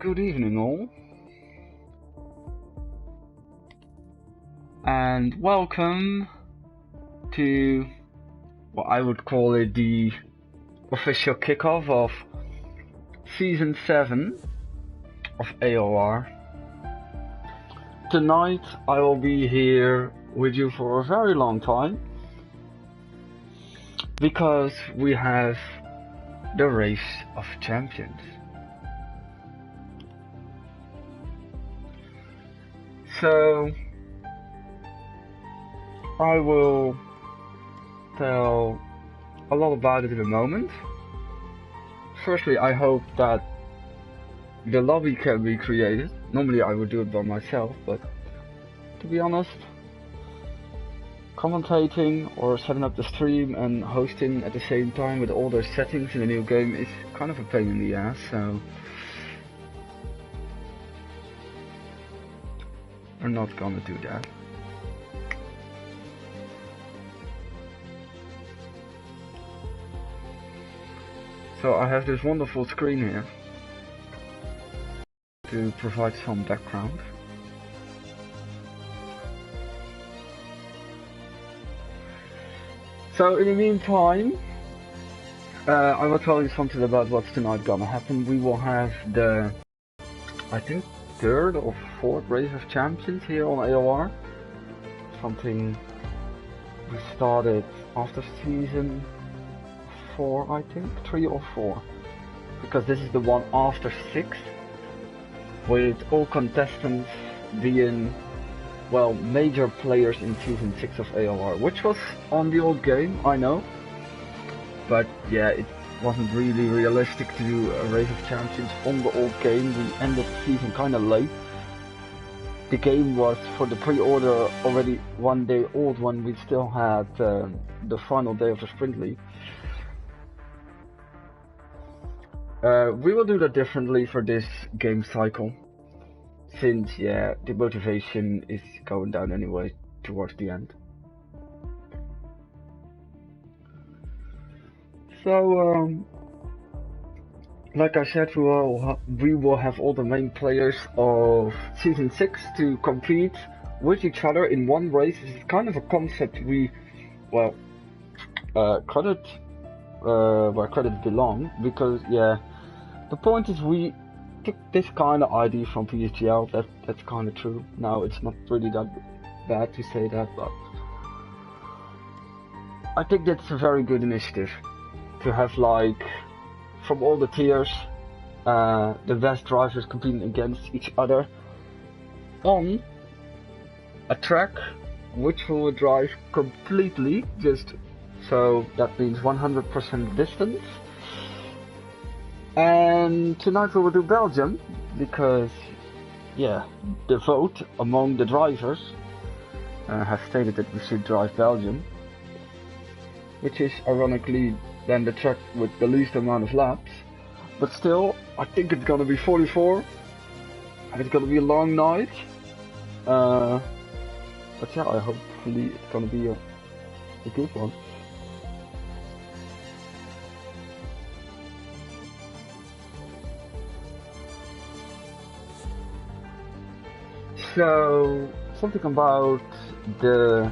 Good evening all, and welcome to what I would call it the official kickoff of Season 7 of ALR. Tonight I will be here with you for a very long time, because we have the Race of Champions. So I will tell a lot about it in a moment. Firstly, I hope that the lobby can be created. Normally I would do it by myself, but to be honest, commentating or setting up the stream and hosting at the same time with all those settings in a new game is kind of a pain in the ass, so we're not gonna do that. So I have this wonderful screen here to provide some background. So in the meantime, I will tell you something about what's tonight gonna happen. We will have the, I think, third or fourth Race of Champions here on ALR. Something we started after season 4, I think, 3 or 4, because this is the one after 6, with all contestants being, well, major players in season 6 of ALR, which was on the old game, I know, but yeah, it wasn't really realistic to do a Race of Champions on the old game. We ended the season kinda late. The game was, for the pre-order, already 1 day old when we still had the final day of the Sprint League. We will do that differently for this game cycle, since, yeah, the motivation is going down anyway towards the end. So, like I said, we will have all the main players of Season 6 to compete with each other in one race. This is kind of a concept we, well, credit where credit belong, because, yeah, the point is we took this kind of idea from PSGL. That's kind of true. Now, it's not really that bad to say that, but I think that's a very good initiative to have, like, from all the tiers, the best drivers competing against each other on a track which we will drive completely, so that means 100% distance. And tonight we will do Belgium, because, yeah, the vote among the drivers has stated that we should drive Belgium, which is ironically then the track with the least amount of laps. But still, I think it's gonna be 44, and it's gonna be a long night. But yeah, hopefully it's gonna be a good one. So, something about the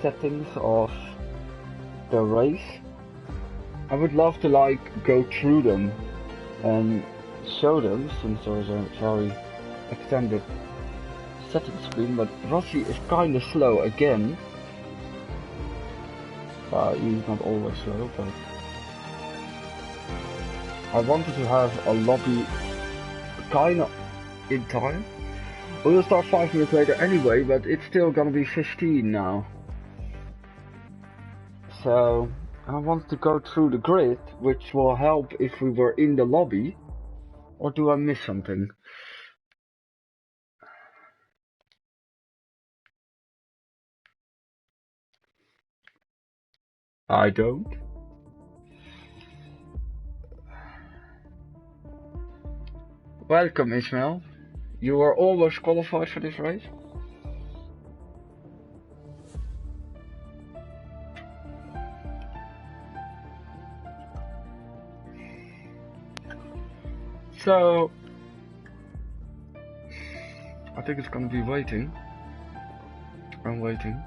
settings of the race. I would love to, like, go through them and show them, since there's a very extended setting screen, but Rossi is kinda slow again. He's not always slow, but I wanted to have a lobby kinda in time. We'll start 5 minutes later anyway, but it's still gonna be 15 now. So I want to go through the grid, which will help if we were in the lobby. Or do I miss something? I don't. Welcome, Ismail. You are almost qualified for this race. So think it's gonna be waiting. I'm waiting.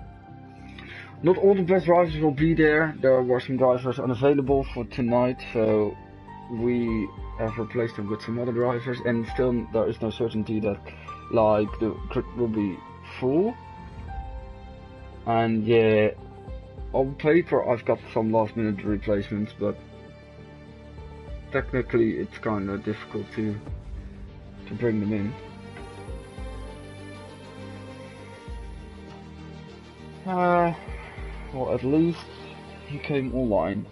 Not all the best drivers will be there. There were some drivers unavailable for tonight, so we have replaced them with some other drivers, and still there is no certainty that like the grid will be full. And yeah, on paper I've got some last minute replacements, but technically it's kind of difficult to bring them in. Well, at least he came online.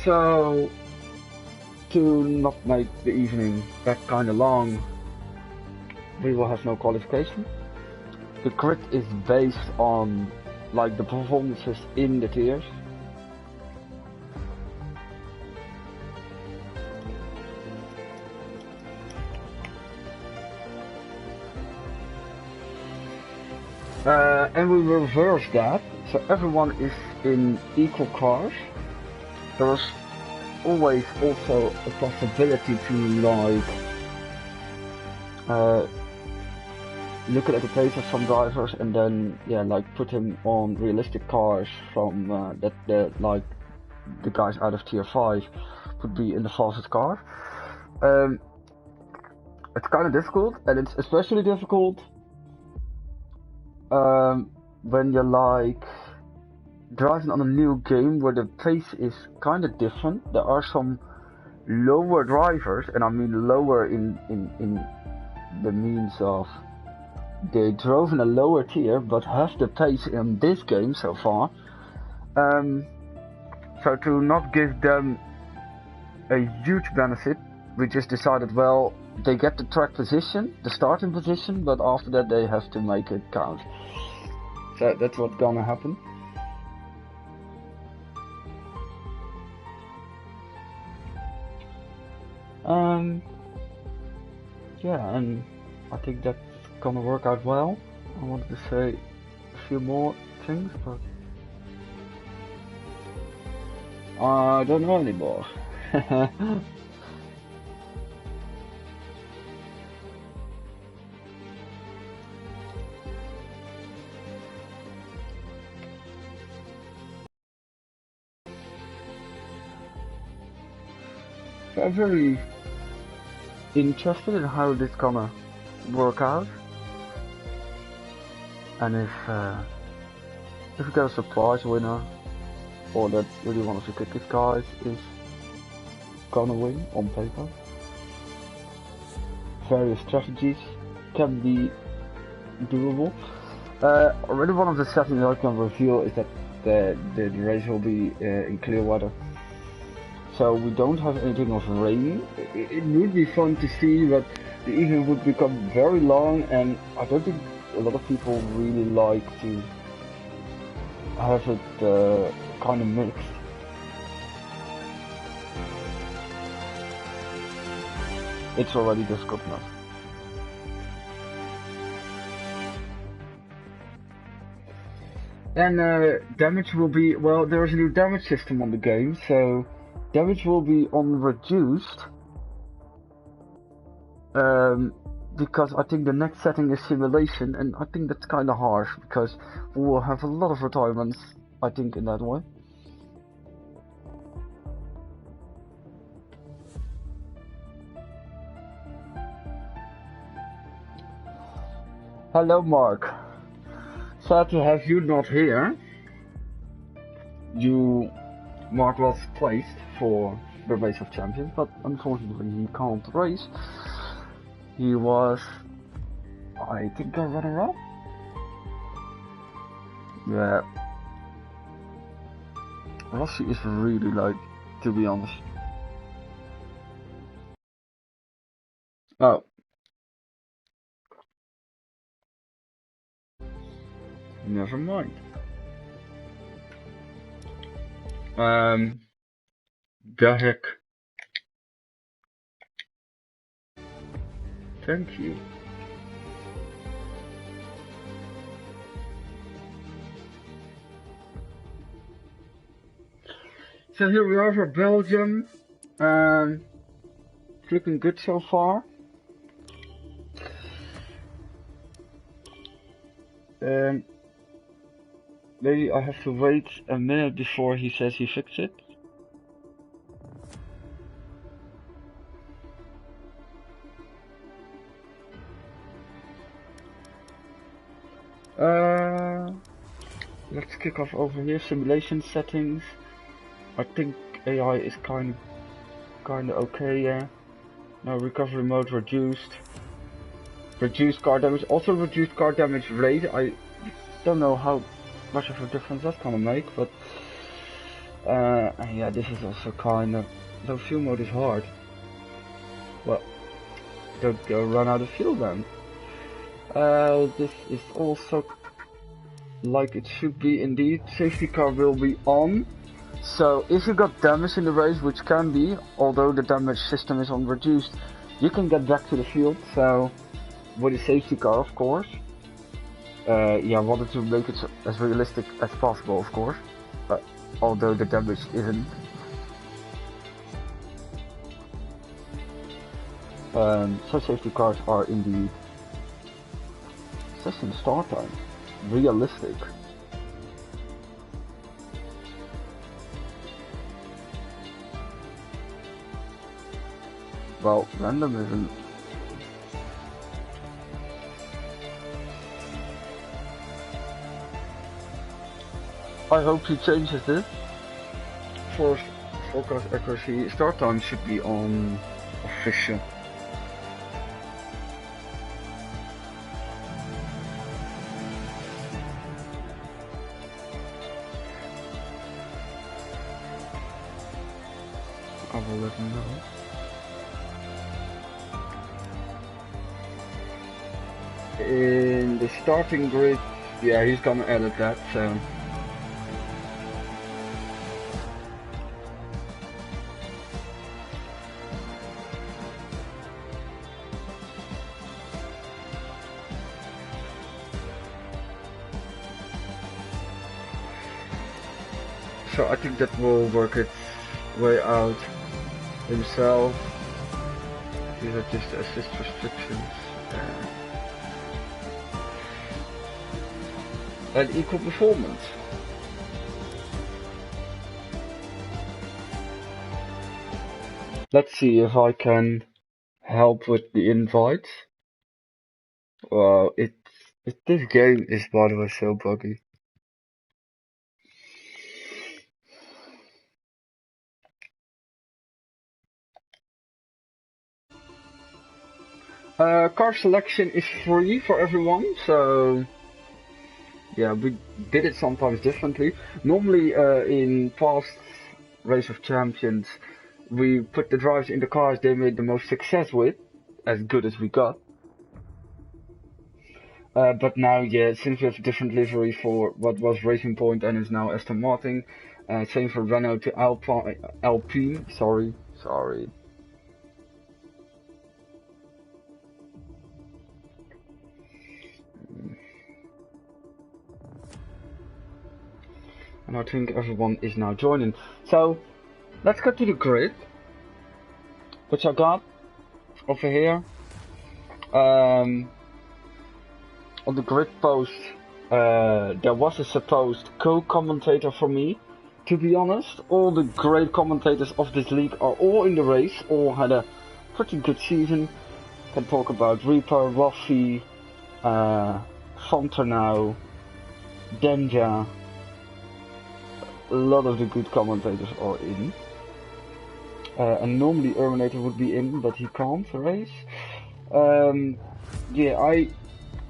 So, to not make the evening that kind of long, we will have no qualification. The grid is based on like the performances in the tiers. And we reverse that, so everyone is in equal cars. There's always also a possibility to like look at the pace of some drivers and then like put him on realistic cars from that like the guys out of tier 5 would be in the fastest car. It's kind of difficult, and it's especially difficult when you're like driving on a new game where the pace is kind of different. There are some lower drivers, and I mean lower in the means of they drove in a lower tier but have the pace in this game so far. So to not give them a huge benefit, we just decided, well, they get the track position, the starting position, but after that they have to make it count. So that's what's gonna happen. Yeah, and I think that's gonna work out well. I wanted to say a few more things, but I don't know anymore. I'm very interested in how this gonna work out, and if we get a surprise winner, or that really one of the quickest guys is gonna win on paper. Various strategies can be doable. Already one of the settings I can reveal is that the race will be in clear weather. So we don't have anything of rain. It would be fun to see, but the evening would become very long, and I don't think a lot of people really like to have it kind of mixed. It's already difficult enough. And damage will be, well, there is a new damage system on the game, so damage will be on reduced, because I think the next setting is simulation, and I think that's kind of harsh, because we will have a lot of retirements, I think, in that way. Hello Mark, sad to have you not here. Mark was placed for the Race of Champions, but unfortunately he can't race. He was, I think, a runner-up. Yeah. Rossi is really like, to be honest. Oh. Never mind. the heck? Thank you. So here we are for Belgium. It's looking good so far. Maybe I have to wait a minute before he says he fixed it. Let's kick off over here. Simulation settings. I think AI is kinda okay, yeah. No recovery mode reduced. Reduced car damage, also reduced car damage rate. I don't know how much of a difference that's gonna make, but yeah, this is also kinda. Though fuel mode is hard. Well, don't go run out of fuel then. This is also like it should be indeed. Safety car will be on. So if you got damage in the race, which can be, although the damage system is on reduced, you can get back to the field. So with a safety car, of course. Yeah, I wanted to make it as realistic as possible, of course. But although the damage isn't. So safety cars are indeed. Session start time. Realistic. Well, random isn't. I hope he changes this. For forecast accuracy, start time should be on official. I will let him know. In the starting grid, yeah, he's gonna edit that, so. So I think that will work its way out himself. These are just assist restrictions. And equal performance. Let's see if I can help with the invites. Wow, this game is, by the way, so buggy. Car selection is free for everyone, so yeah, we did it sometimes differently. Normally, in past Race of Champions, we put the drivers in the cars they made the most success with, as good as we got. But now, yeah, since we have a different livery for what was Racing Point and is now Aston Martin, same for Renault to Alpine, sorry. And I think everyone is now joining. So, let's go to the grid, which I got over here. On the grid post, there was a supposed co-commentator for me. To be honest, all the great commentators of this league are all in the race, all had a pretty good season. Can talk about Reaper, Waffy, Fonternau, Denja. A lot of the good commentators are in. And normally Urminator would be in, but he can't race. Yeah, I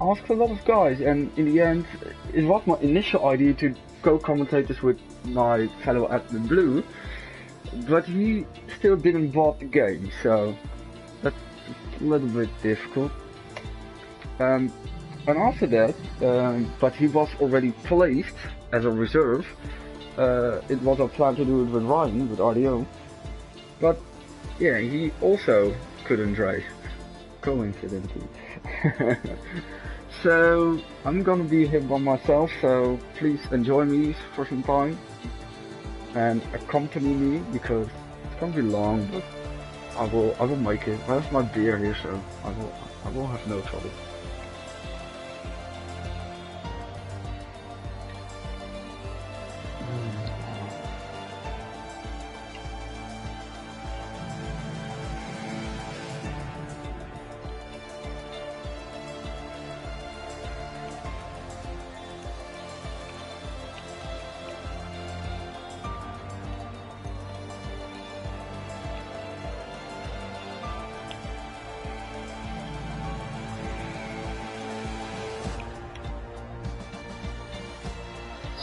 asked a lot of guys, and in the end, it was my initial idea to co-commentators with my fellow admin Blue, but he still didn't bought the game, so that's a little bit difficult. And after that, but he was already placed as a reserve. It was our plan to do it with Ryan, with RDO, But yeah, he also couldn't race. Coincidentally. So I'm gonna be here by myself, so please enjoy me for some time and accompany me, because it's gonna be long, but I will make it. I have my beer here, so I will have no trouble.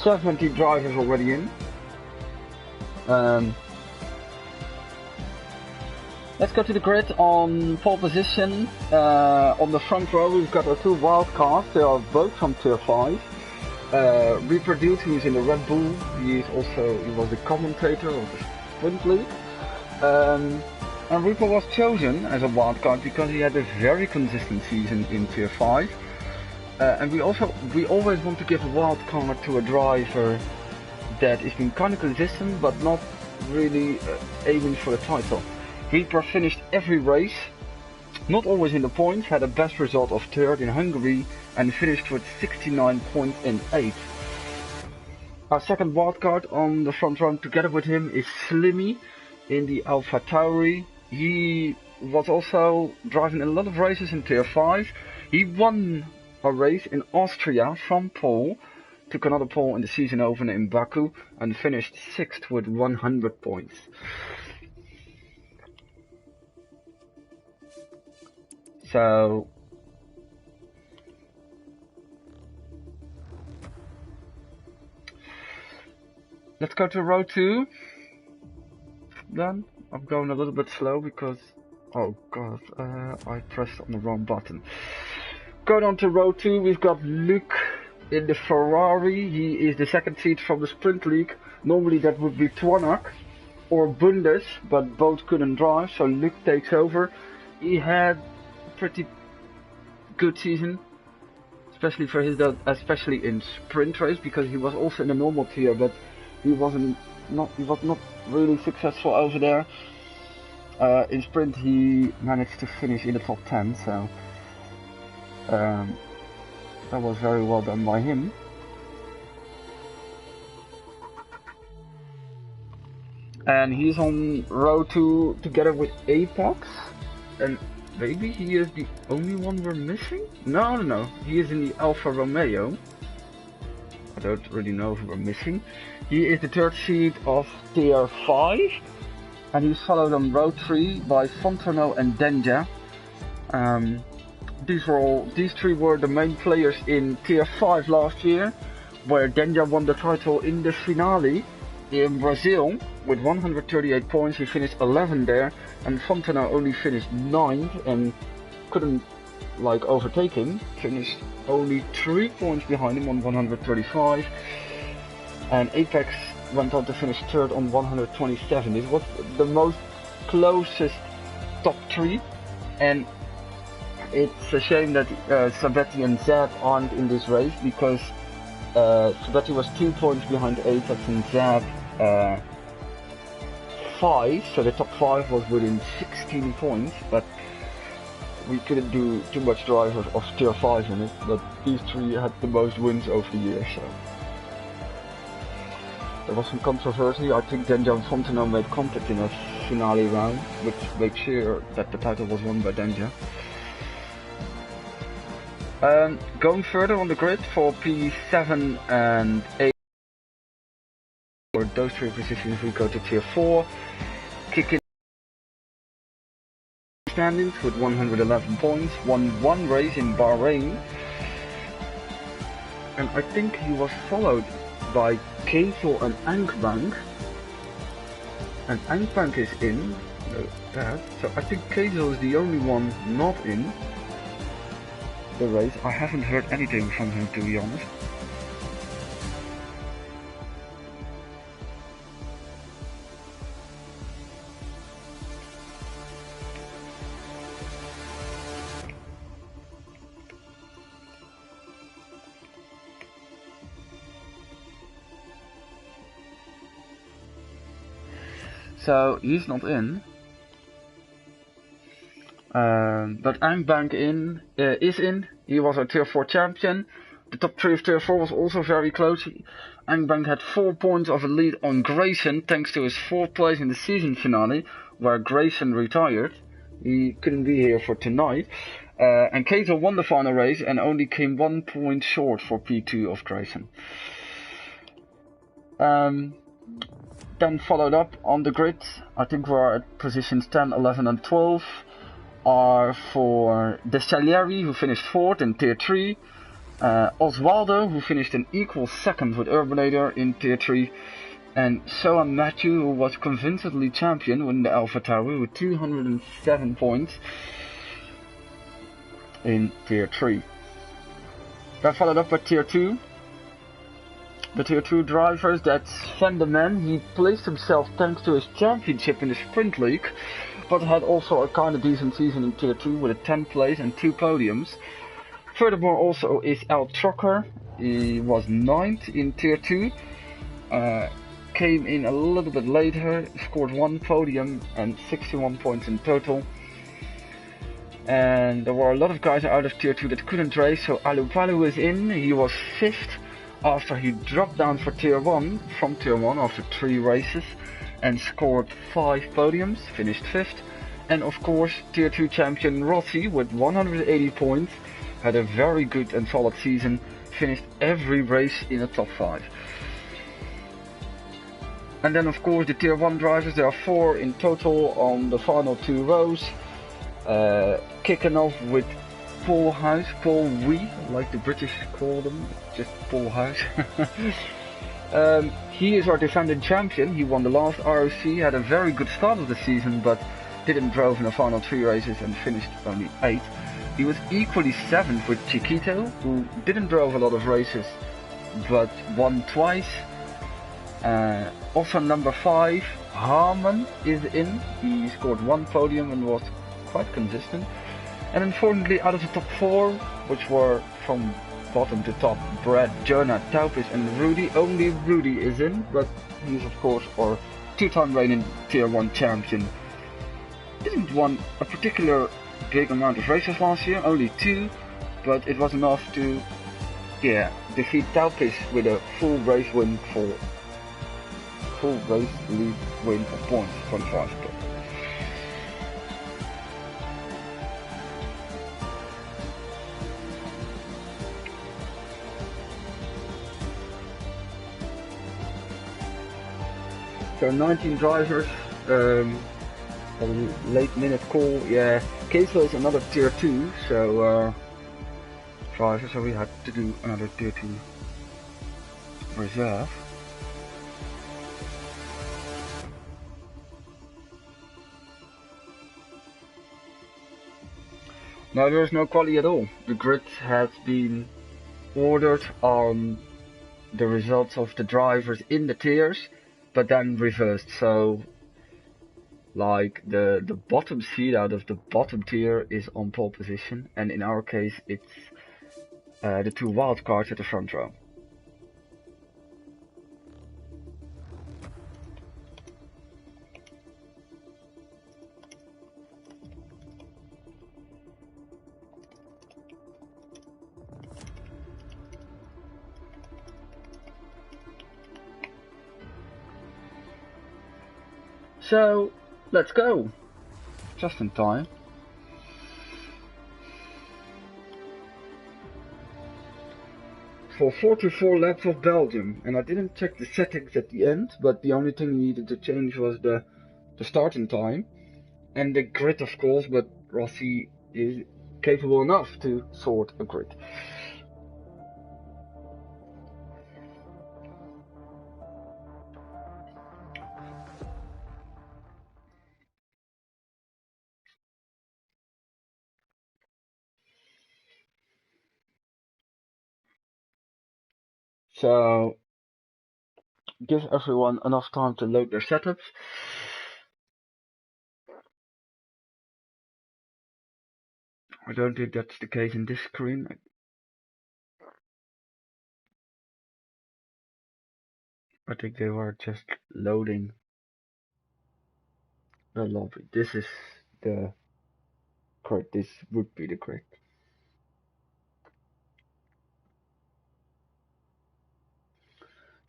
'70 drivers already in. Let's go to the grid. On pole position. On the front row we've got our two wildcards. They are both from Tier 5. Reproduce, who is in the Red Bull. He was the commentator of the Sprint League. And Reaper was chosen as a wildcard because he had a very consistent season in Tier 5. And we always want to give a wild card to a driver that has been kind of consistent but not really aiming for the title. Reaper finished every race, not always in the points, had a best result of 3rd in Hungary and finished with 69 points in 8th. Our second wildcard on the front row together with him is Slimmy in the Alpha Tauri. He was also driving a lot of races in Tier 5. He won a race in Austria from pole, took another pole in the season opener in Baku and finished 6th with 100 points. So let's go to row 2. Then I'm going a little bit slow because, oh god, I pressed on the wrong button. Going on to row 2, we've got Luke in the Ferrari. He is the second seat from the Sprint League. Normally that would be Twanak or Bundes, but both couldn't drive, so Luke takes over. He had a pretty good season, especially for especially in sprint race, because he was also in the normal tier, but he was not really successful over there. In sprint he managed to finish in the top 10, so that was very well done by him. And he's on row 2 together with Apex, and maybe he is the only one we're missing? No, he is in the Alfa Romeo. I don't really know who we're missing. He is the 3rd seed of Tier 5, and he's followed on row 3 by Fontano and Denja. These three were the main players in Tier 5 last year, where Denja won the title in the finale in Brazil with 138 points. He finished 11th there, and Fontana only finished 9th and couldn't overtake him. Finished only 3 points behind him on 135, and Apex went on to finish 3rd on 127. This was the most closest top 3, and it's a shame that Sabetti and Zab aren't in this race, because Sabetti was 2 points behind Apex and Zab 5, so the top 5 was within 16 points, but we couldn't do too much drivers of Tier 5 in it, but these three had the most wins over the year, so there was some controversy. I think Denja and Fontano made contact in a finale round, which made sure that the title was won by Denja. Going further on the grid for P7 and 8, for those 3 positions we go to Tier 4, kicking standings with 111 points, won 1 race in Bahrain, and I think he was followed by Kezel and Ankbank, and Ankbank is in, so I think Kezel is the only one not in the race. I haven't heard anything from him, to be honest. So he's not in. But Angbank is in. He was our tier 4 champion. The top 3 of tier 4 was also very close. Angbank had 4 points of a lead on Grayson thanks to his 4th place in the season finale, where Grayson retired. He couldn't be here for tonight. And Kato won the final race and only came 1 point short for P2 of Grayson. Then followed up on the grid, I think we're at positions 10, 11 and 12. Are for De Salieri, who finished 4th in tier 3, Oswaldo, who finished an equal 2nd with Urbanator in tier 3, and Sohan Matthew, who was convincingly champion winning the Alpha Tower with 207 points in tier 3. Then followed up by tier 2. The tier 2 drivers, that's Van de Man. He placed himself thanks to his championship in the Sprint League, but had also a kind of decent season in tier 2 with a 10th place and 2 podiums. Furthermore also is Al Trocker. He was 9th in tier 2, came in a little bit later, scored 1 podium and 61 points in total. And there were a lot of guys out of tier 2 that couldn't race, so Alupalu is in. He was 5th after he dropped down for tier 1 from tier 1 after 3 races and scored 5 podiums, finished 5th. And of course tier 2 champion Rossi with 180 points had a very good and solid season, finished every race in the top 5. And then of course the tier 1 drivers, there are 4 in total on the final 2 rows. Kicking off with Paul House, Paul Wee, like the British call them, just Paul House. He is our defending champion. He won the last ROC, had a very good start of the season, but didn't drove in the final 3 races and finished only 8th. He was equally 7th with Chiquito, who didn't drove a lot of races, but won twice. Also number 5, Harman is in. He scored 1 podium and was quite consistent. And unfortunately, out of the top 4, which were from bottom to top, Brad, Jonah, Taupis and Rudy, only Rudy is in, but he's of course our 2-time reigning tier 1 champion. Didn't won a particular big amount of races last year, only 2, but it was enough to defeat Taupis with a full race lead win of points, 25 points. So 19 drivers, a late minute call, Queso is another tier 2, so driver, so we had to do another tier 2 reserve. Now there is no quali at all. The grid has been ordered on the results of the drivers in the tiers, but then reversed, so like the bottom seed out of the bottom tier is on pole position, and in our case it's the 2 wildcards at the front row. So let's go, just in time. For 44 laps of Belgium, and I didn't check the settings at the end, but the only thing we needed to change was the starting time and the grid of course, but Rossi is capable enough to sort a grid. So give everyone enough time to load their setups. I don't think that's the case in this screen. I think they were just loading the lobby. This is the correct. This would be the correct.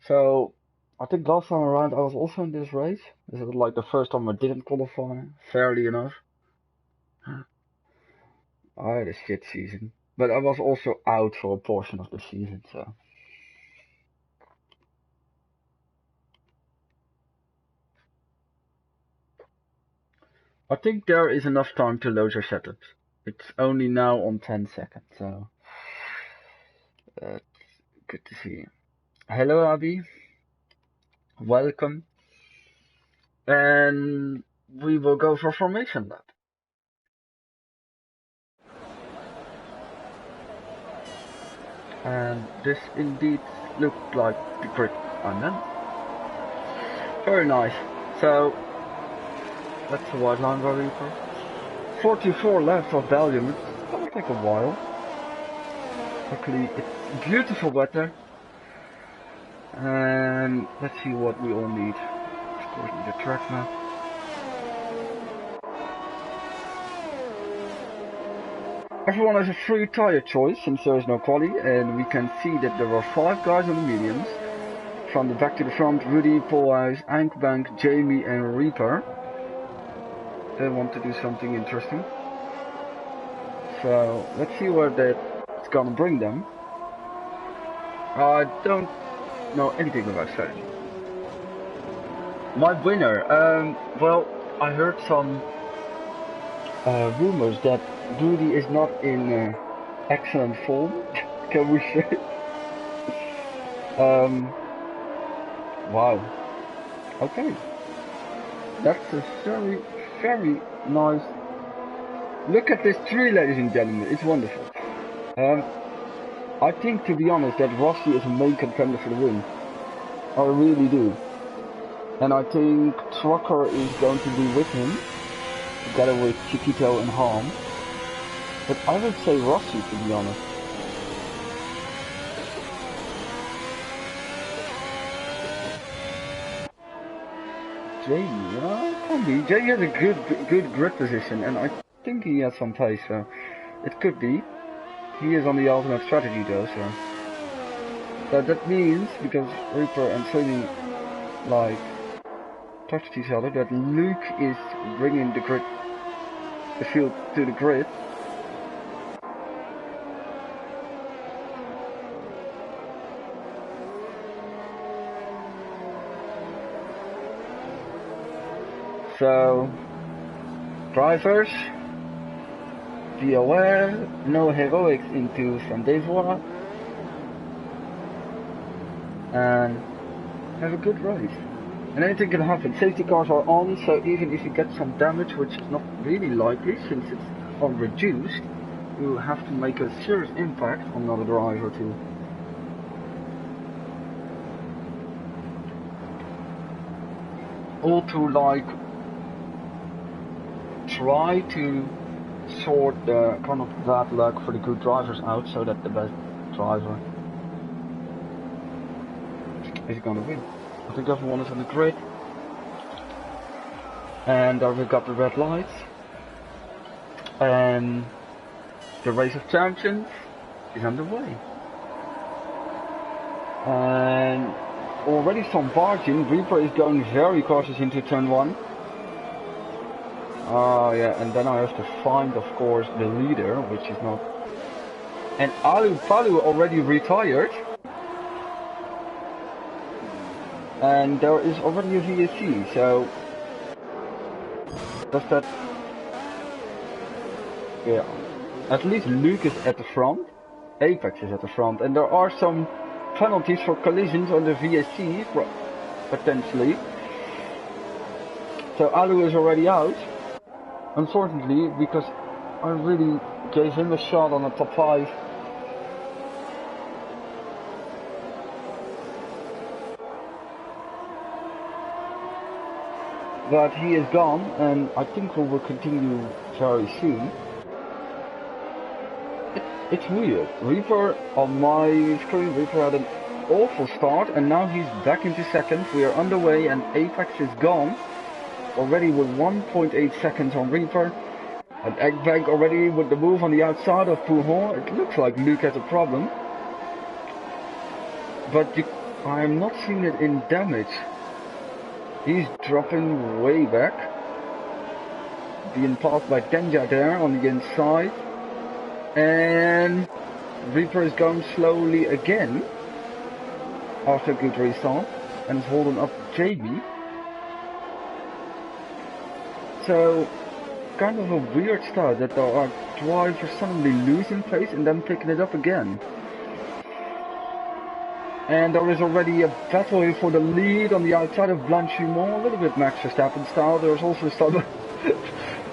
So I think last time around I was also in this race. This is like the first time I didn't qualify, fairly enough. I had a shit season, but I was also out for a portion of the season, so. I think there is enough time to load your setups. It's only now on 10 seconds, so. Good to see you. Hello, Abby. Welcome. And we will go for formation lap. And this indeed looked like the grid I'm in. Very nice. So, that's the white line where we go. 44 laps of Belgium. It's gonna take a while. Luckily, it's beautiful weather. And let's see what we all need. Of course, need a track map. Everyone has a free tire choice since there is no quali, and we can see that there are 5 guys on the mediums. From the back to the front, Rudy, Polhuis, Ankbank, Jamie and Reaper. They want to do something interesting. So let's see where that's gonna bring them. I don't know anything about strategy. My winner, well, I heard some rumors that Rudy is not in excellent form, can we say? Wow. Okay. That's a very, very nice. Look at this tree, ladies and gentlemen. It's wonderful. I think, to be honest, that Rossi is a main contender for the win. I really do. And I think Trucker is going to be with him, together with Chiquito and Harm. But I would say Rossi, to be honest. Jamie, it can be. Jamie has a good grid position, and I think he has some pace, so it could be. He is on the alternate strategy though, so that means, because Reaper and Sony like touched each other, that Luke is bringing the field to the grid. So, drivers, be aware, no heroics into Sandhu, and have a good race. And anything can happen. Safety cars are on, so even if you get some damage, which is not really likely since it's on reduced, you have to make a serious impact on another driver too. All to like try to sort the kind of bad luck for the good drivers out, so that the best driver is going to win. I think everyone is on the grid, and we've got the red lights, and the race of champions is underway. And already some barging. Reaper is going very cautious into turn 1. Oh yeah, and then I have to find, of course, the leader, which is not. And Palu already retired. And there is already a VSC, so does that? Yeah, at least Luke is at the front, Apex is at the front, and there are some penalties for collisions on the VSC, potentially. So Alu is already out, unfortunately, because I really gave him a shot on the top 5. But he is gone, and I think we will continue very soon. It's weird. Reaper on my screen, Reaper had an awful start, and now he's back into second. We are underway, and Apex is gone. already with 1.8 seconds on Reaper. And Eggbank already with the move on the outside of Pouhon. It looks like Luke has a problem. But I am not seeing it in damage. He's dropping way back. Being passed by Denja there on the inside. And Reaper is going slowly again. After a good restart. And is holding up Jamie. So, kind of a weird start that there are drivers suddenly losing pace and then picking it up again. And there is already a battle here for the lead on the outside of Blanchimont, a little bit Max Verstappen style. There's also some...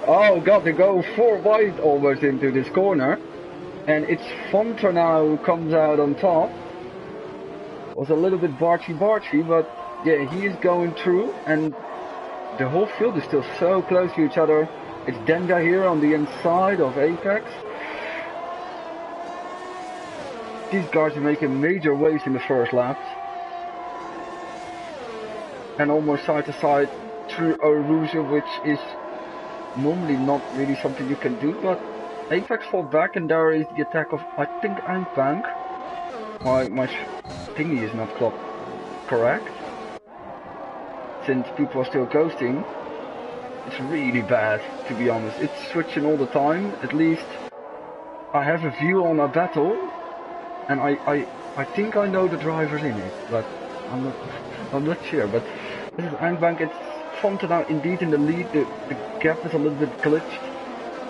oh god, they go 4 wide almost into this corner. And it's Fonter now who comes out on top. Was a little bit barchy, but yeah, he is going through and the whole field is still so close to each other. It's Denda here on the inside of Apex. These guys are making major waves in the first laps. And almost side to side through Rouge, which is normally not really something you can do, but Apex fought back and there is the attack of, I think, Eindbank. My thingy is not correct. Since people are still ghosting. It's really bad, to be honest. It's switching all the time. At least I have a view on a battle, and I think I know the drivers in it, but I'm not sure. But this is Eindbank. It's Fonte now indeed in the lead. The gap is a little bit glitched.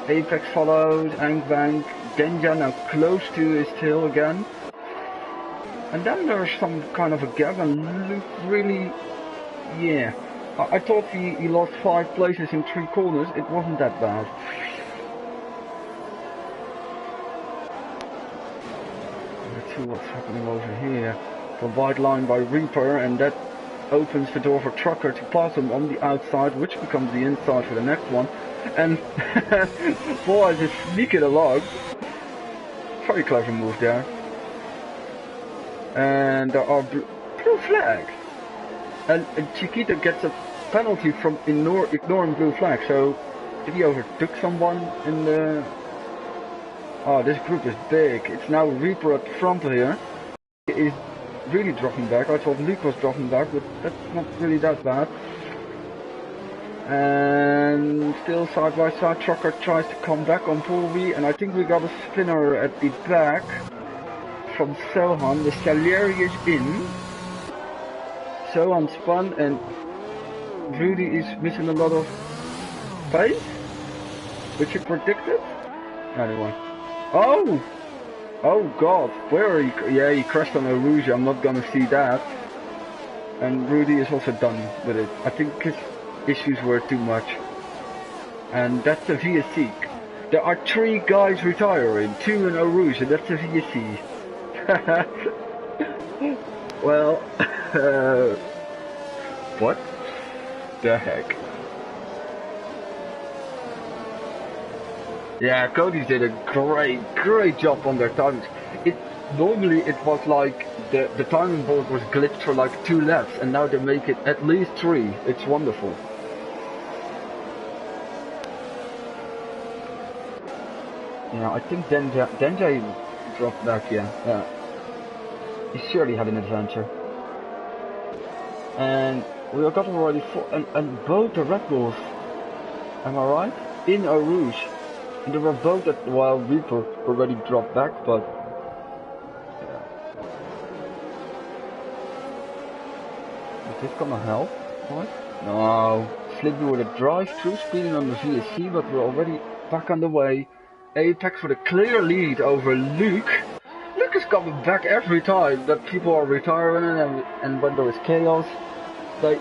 Apex follows Eindbank. Denja now close to his tail again. And then there's some kind of a gap, and Luke really, yeah. I thought he lost 5 places in 3 corners. It wasn't that bad. Let's see what's happening over here. The wide line by Reaper, and that opens the door for Trucker to pass him on the outside, which becomes the inside for the next one. And boy, just sneak it along. Very clever move there. And there are blue flags. And Chiquita gets a penalty from ignoring blue flag. So did he overtook someone in the... Oh, this group is big. It's now Reaper at the front here. He is really dropping back. I thought Luke was dropping back, but that's not really that bad. And still side by side, Trucker tries to come back on Pulvey, and I think we got a spinner at the back from Sohan. The Salieri is in. Sohan spun, and Rudy is missing a lot of pace, which he predicted. Anyway. Oh god, where are he? Yeah, he crashed on a Rouge. I'm not gonna see that. And Rudy is also done with it. I think his issues were too much. And that's a VSC. There are 3 guys retiring, 2 in a Rouge, and that's a VSC. Well, what the heck? Yeah, Cody did a great job on their timings. Normally it was like the timing board was glitched for like 2 laps, and now they make it at least 3. It's wonderful. Yeah, I think Denja dropped back, yeah. He surely had an adventure. And we got already 4, and both the Red Bulls, am I right? In a Rouge. And they were both at, well, Reaper already dropped back, but... Yeah. Is this gonna help? What? No. Slippy with a drive-through, speeding on the VSC, but we're already back on the way. Apex with a clear lead over Luke. Luke is coming back every time that people are retiring, and when there is chaos, they...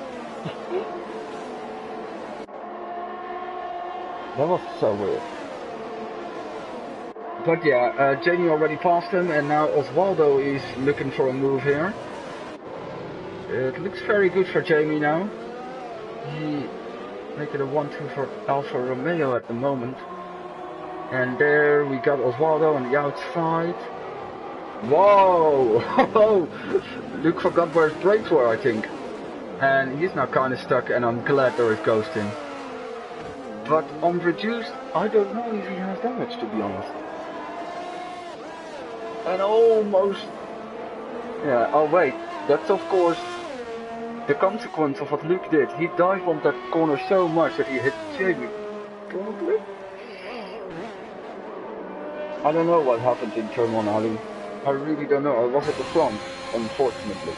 That was so weird. But yeah, Jamie already passed him, and now Osvaldo is looking for a move here. It looks very good for Jamie now. He making a 1-2 for Alfa Romeo at the moment. And there we got Osvaldo on the outside. Whoa! Luke forgot where his brakes were, I think. and he's now kind of stuck, and I'm glad there is ghosting. But on reduced, I don't know if he has damage, to be honest. And almost... Yeah, oh wait, that's of course the consequence of what Luke did. He dived on that corner so much that he hit Jamie. Probably? I don't know what happened in turn 1, Ali. I really don't know. I was at the front, unfortunately.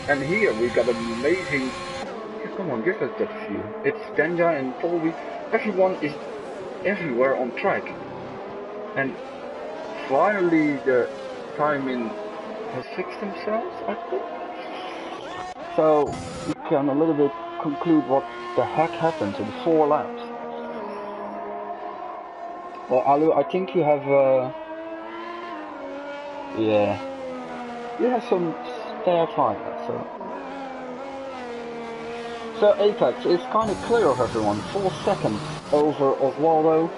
And here we got an amazing... Come on, give us that view. It's Denja and Colby. Everyone is everywhere on track. And finally the timing has fixed themselves, I think. So we can a little bit conclude what the heck happened in 4 laps. Well, Alu, I think you have yeah, you have some spare time, so Apex is kind of clear of everyone, 4 seconds over Oswaldo,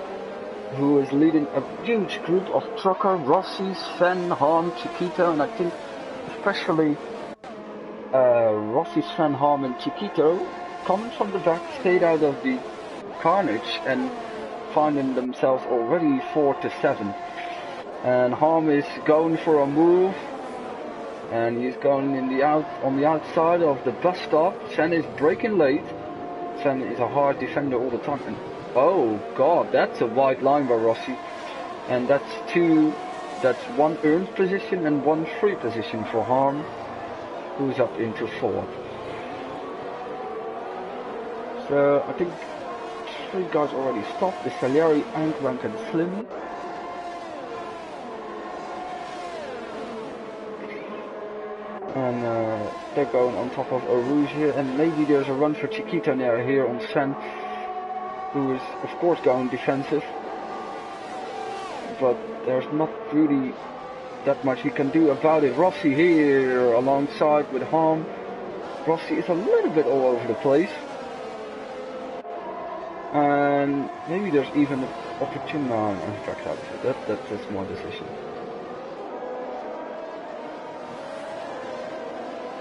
who is leading a huge group of Trucker, Rossi, Sven, Harm, Chiquito, and I think especially Rossi, Sven, Harm and Chiquito coming from the back, stayed out of the carnage and finding themselves already 4 to 7. And Harm is going for a move, and he's going in the on the outside of the bus stop. Sven is braking late. Sven is a hard defender all the time. And oh god, that's a wide line by Rossi. And that's 1 earned position and 1 free position for Harm, who's up into 4th. So I think 3 guys already stopped, the Salieri, Ankwank and Slim. And they're going on top of Rouge here, and maybe there's a run for Chiquito now here on Sven, who is of course going defensive. But there's not really that much he can do about it. Rossi here alongside with Harm. Rossi is a little bit all over the place. And maybe there's even an opportunity. No, I'm tracked out of it. That's my decision.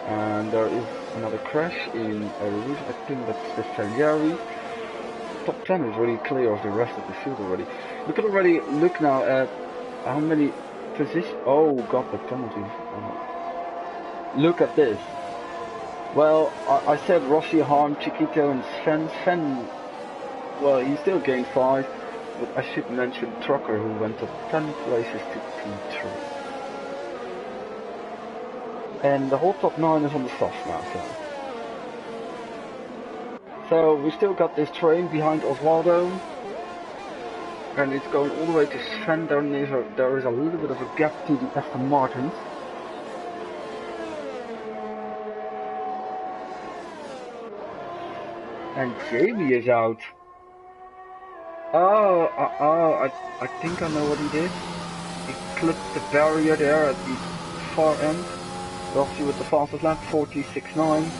And there is another crash in Rouge. I think that's the Salieri. Top 10 is really clear of the rest of the field already. We can already look now at how many positions. Oh god, the penalty. Look at this. Well, I said Rossi, Harm, Chiquito and Sven. Sven, well, he still gained 5, but I should mention Trucker, who went up 10 places to P3. And the whole top 9 is on the soft now, so we still got this train behind Oswaldo, and it's going all the way to Sven. There is a little bit of a gap to the Aston Martins. And Jamie is out. I think I know what he did. He clipped the barrier there at the far end. Rossi with the fastest lap, 46.9.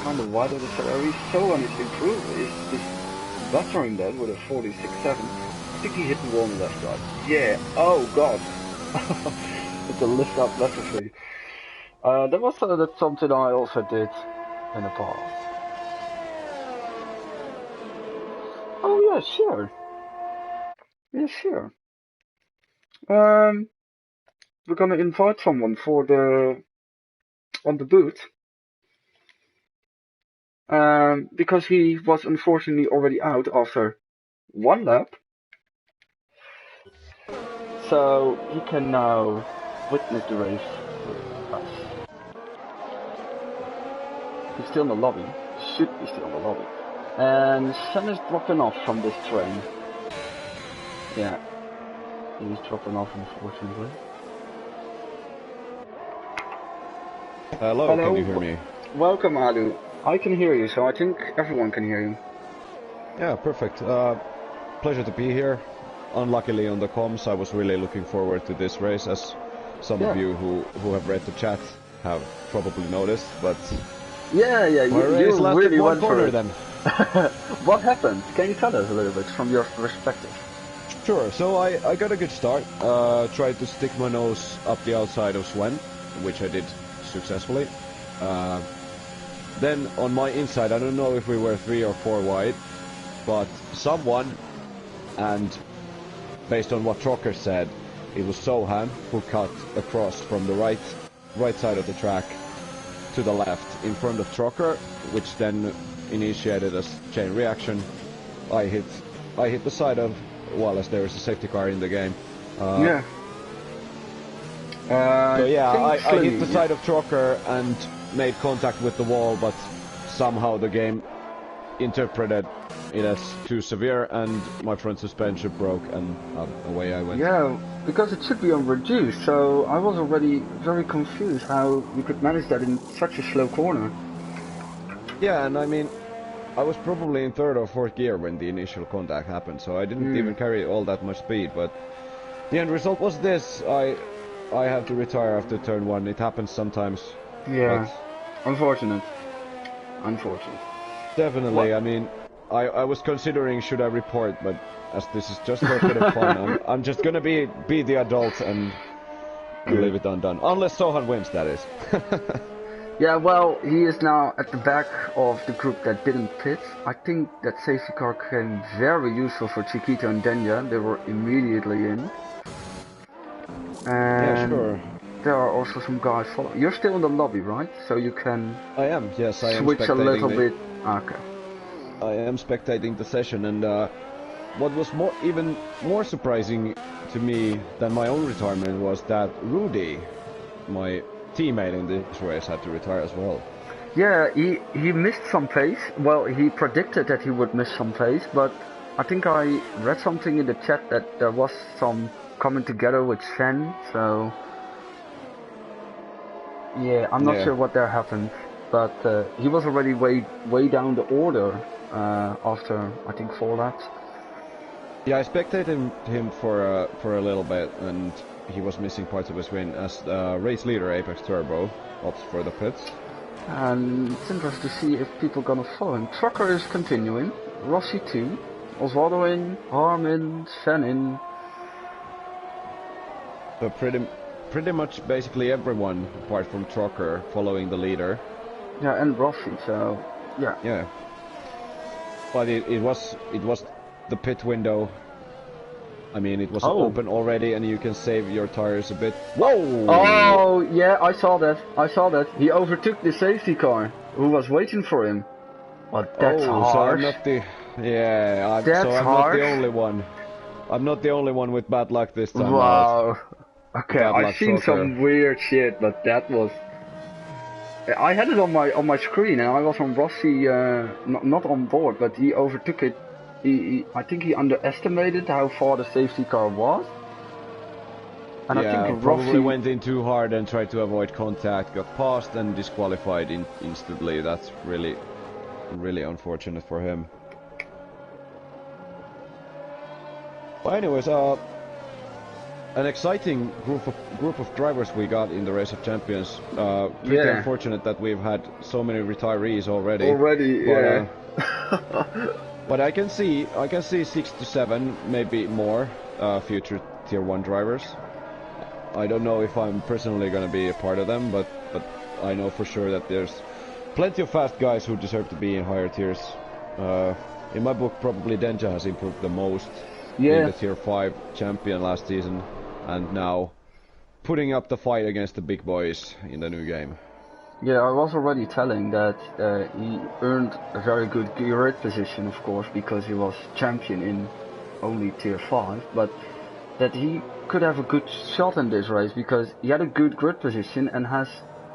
Kind of wide of the Salieri. So on his improve is buttering that with a 46.7. I think he hit the wall on the left side. Yeah, oh god. It's a lift up massively. That's something I also did in the past. Oh yeah, sure. Yeah, sure. We're gonna invite someone for on the booth. Because he was unfortunately already out after 1 lap. So he can now witness the race with us. He's still in the lobby. Should be still in the lobby. And Sven is dropping off from this train. Yeah. He's dropping off, unfortunately. Hello, can you hear me? Welcome, Adu. I can hear you, so I think everyone can hear you. Yeah, perfect. Pleasure to be here. Unluckily on the comms, I was really looking forward to this race, as some of you who have read the chat have probably noticed, but... Yeah, you really went for it. Then. What happened? Can you tell us a little bit from your perspective? Sure, so I got a good start. Tried to stick my nose up the outside of Sven, which I did successfully. then on my inside, I don't know if we were 3 or 4 wide, but someone, and based on what Trocker said, it was Sohan who cut across from the right side of the track to the left in front of Trocker, which then initiated a chain reaction. I hit the side of, well, as there is a safety car in the game. Yeah. So yeah, I hit the side of Trocker and made contact with the wall, but somehow the game interpreted it as too severe, and my front suspension broke, and away I went. Yeah, because it should be on reduced, so I was already very confused how you could manage that in such a slow corner. Yeah, and I mean, I was probably in 3rd or 4th gear when the initial contact happened, so I didn't even carry all that much speed, but the end result was this. I have to retire after turn 1. It happens sometimes. Yeah, unfortunate. Definitely. What? I mean, I was considering should I report, but as this is just for a bit of fun, I'm just gonna be the adult and leave it undone. Unless Sohan wins, that is. Yeah, well, he is now at the back of the group that didn't pit. I think that safety car came very useful for Chiquito and Denya. They were immediately in. And yeah, sure. There are also some guys following. You're still in the lobby, right? So you can. I am. Yes, I am. Switch a little bit. Okay. I am spectating the session, and what was even more surprising to me than my own retirement was that Rudy, my teammate in this race, had to retire as well. Yeah, he missed some pace. Well, he predicted that he would miss some pace, but I think I read something in the chat that there was some coming together with Sven, so yeah, I'm not sure what there happened, but he was already way down the order after I think 4 laps. Yeah, I spectated him for a little bit, and he was missing parts of his win as race leader Apex Turbo opts for the pits. And it's interesting to see if people gonna follow him. Trucker is continuing, Rossi 2, Osvaldo in, Harmin, Sven in. So pretty much basically everyone apart from Trucker following the leader. Yeah, and Rossi, so yeah. Yeah. But it was the pit window. I mean, it was open already, and you can save your tires a bit. Whoa! Oh, yeah, I saw that. He overtook the safety car, who was waiting for him. But that's harsh. So I'm not the... Yeah, not the only one. I'm not the only one with bad luck this time. Wow. Okay, I've seen some weird shit, but that was... I had it on my screen, and I was on Rossi, not on board, but he overtook it. I think he underestimated how far the safety car was. And yeah, I think probably Rossi went in too hard and tried to avoid contact, got passed and disqualified instantly. That's really unfortunate for him. But anyways, an exciting group of drivers we got in the Race of Champions. Pretty unfortunate that we've had so many retirees already. Yeah. But I can see 6 to 7, maybe more, future Tier 1 drivers. I don't know if I'm personally going to be a part of them, but I know for sure that there's plenty of fast guys who deserve to be in higher tiers. In my book, probably Denja has improved the most. Being the Tier 5 champion last season, and now putting up the fight against the big boys in the new game. Yeah, I was already telling that he earned a very good grid position, of course, because he was champion in only Tier 5, but that he could have a good shot in this race, because he had a good grid position and has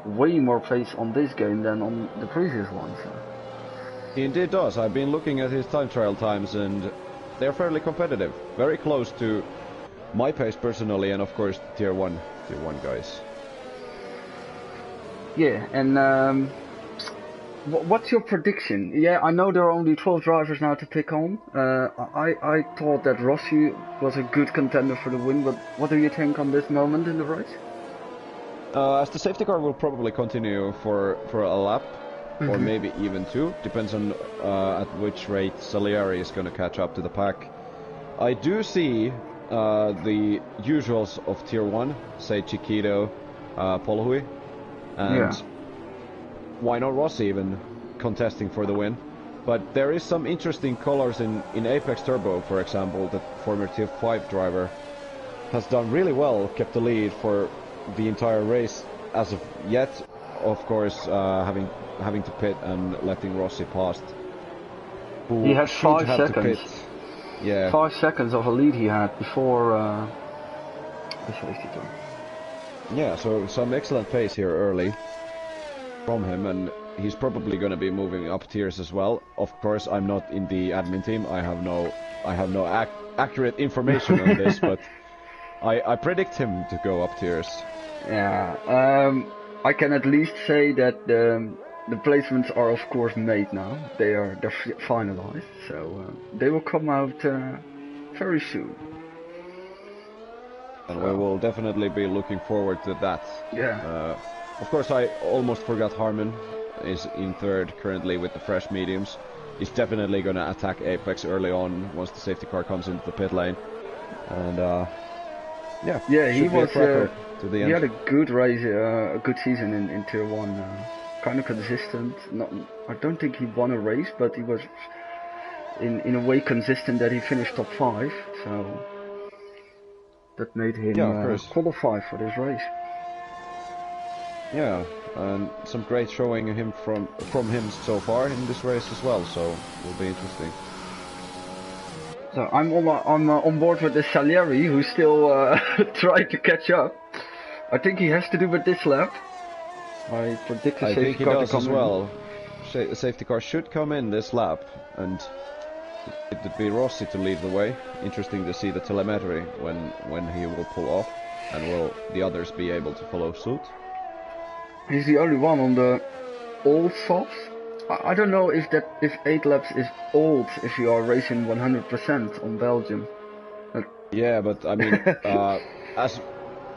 way more pace on this game than on the previous ones. He indeed does. I've been looking at his time trial times, and they're fairly competitive. Very close to my pace personally, and of course Tier 1 guys. Yeah, and what's your prediction? Yeah, I know there are only 12 drivers now to pick on. I thought that Rossi was a good contender for the win, but what do you think on this moment in the race? As the safety car will probably continue for a lap, or maybe even 2, depends on at which rate Salieri is going to catch up to the pack. I do see the usuals of Tier 1, say Chiquito, Polhui, and why not Rossi even? contesting for the win. But there is some interesting colors in Apex Turbo, for example. The former TF5 driver has done really well, kept the lead for the entire race as of yet. Of course, having to pit and letting Rossi past. He had 5 seconds. Yeah. 5 seconds of a lead he had before the safety car. Yeah, so some excellent pace here early from him, and he's probably going to be moving up tiers as well. Of course, I'm not in the admin team. I have no accurate information on this, but I predict him to go up tiers. Yeah, I can at least say that the placements are of course made now. They're finalized, so they will come out very soon. And we will definitely be looking forward to that. Yeah. Of course, I almost forgot Harman is in third currently with the fresh mediums. He's definitely going to attack Apex early on once the safety car comes into the pit lane. And yeah, he was. To the end. He had a good race, a good season in Tier 1. Kind of consistent. I don't think he won a race, but he was in a way consistent that he finished top 5. So that made him qualify for this race. Yeah, and some great showing him from him so far in this race as well. So it will be interesting. So I'm on board with the Salieri, who's still trying to catch up. I think he has to do with this lap. I predict the safety car to come as well. The safety car should come in this lap, and it would be Rossi to lead the way. Interesting to see the telemetry when he will pull off, and will the others be able to follow suit? He's the only one on the old softs. I don't know if 8 laps is old if you are racing 100% on Belgium. Yeah, but I mean,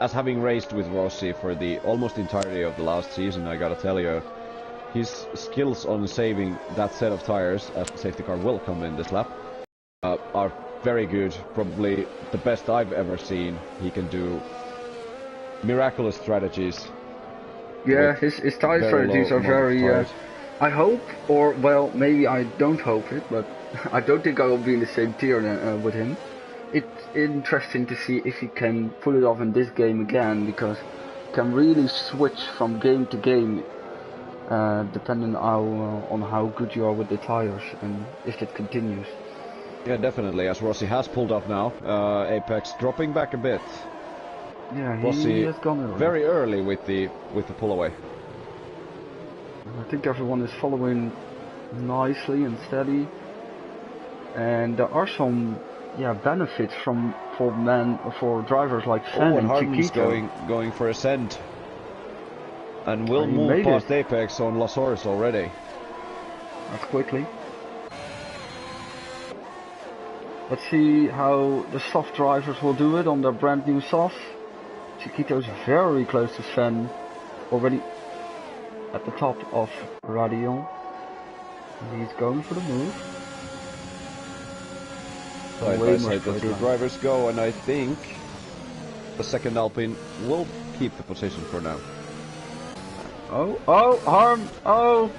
as having raced with Rossi for the almost entirety of the last season, I gotta tell you, his skills on saving that set of tires, as the safety car will come in this lap, are very good. Probably the best I've ever seen. He can do miraculous strategies. Yeah, his tire strategies are very... I hope, or well, maybe I don't hope it, but I don't think I will be in the same tier with him. It's interesting to see if he can pull it off in this game again, because he can really switch from game to game, depending on how good you are with the tires, and if it continues. Yeah, definitely, as Rossi has pulled up now, Apex dropping back a bit. Yeah, Rossi has gone early. Very early with the pull away. I think everyone is following nicely and steady, and there are some benefits for drivers like Sven and Chiquito. going for ascent, and will move past Apex on Las Horses already. That's quickly. Let's see how the soft drivers will do it on their brand new softs. Chiquito's very close to Sven, already at the top of Radion. He's going for the move. Side by side the two drivers go, and I think the second Alpine will keep the position for now. Oh,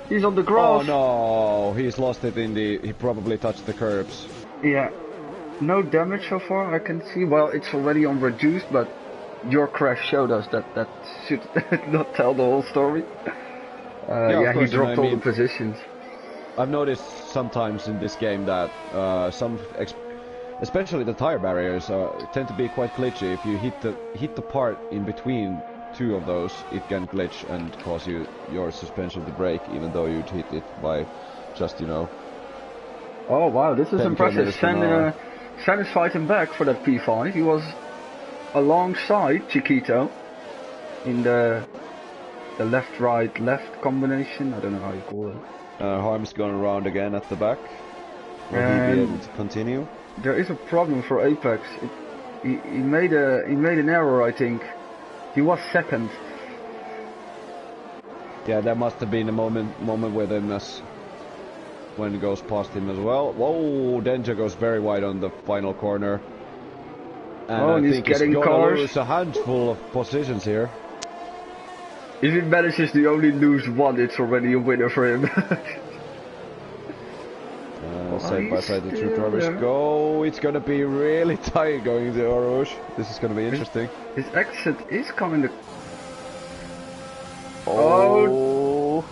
he's on the grass. Oh no, he's lost it he probably touched the curbs. Yeah, no damage so far I can see. Well, it's already on reduced, but your crash showed us that should not tell the whole story. He dropped all the positions. I've noticed sometimes in this game that especially the tire barriers tend to be quite glitchy. If you hit the part in between two of those, it can glitch and cause your suspension to break, even though you'd hit it by just Oh wow, this is impressive. Sven is fighting back for that P5. He was alongside Chiquito in the left-right-left combination. I don't know how you call it. Harm's going around again at the back. Will he be able to continue? There is a problem for Apex. He made an error, I think. He was second. Yeah, there must have been a moment with him when he goes past him as well. Whoa, Denja goes very wide on the final corner. And I think he's going to lose a handful of positions here. If he manages to only lose one, it's already a winner for him. Side by side, the two drivers go. It's gonna be really tight going to Aero. This is gonna be interesting. His exit is coming to... Oh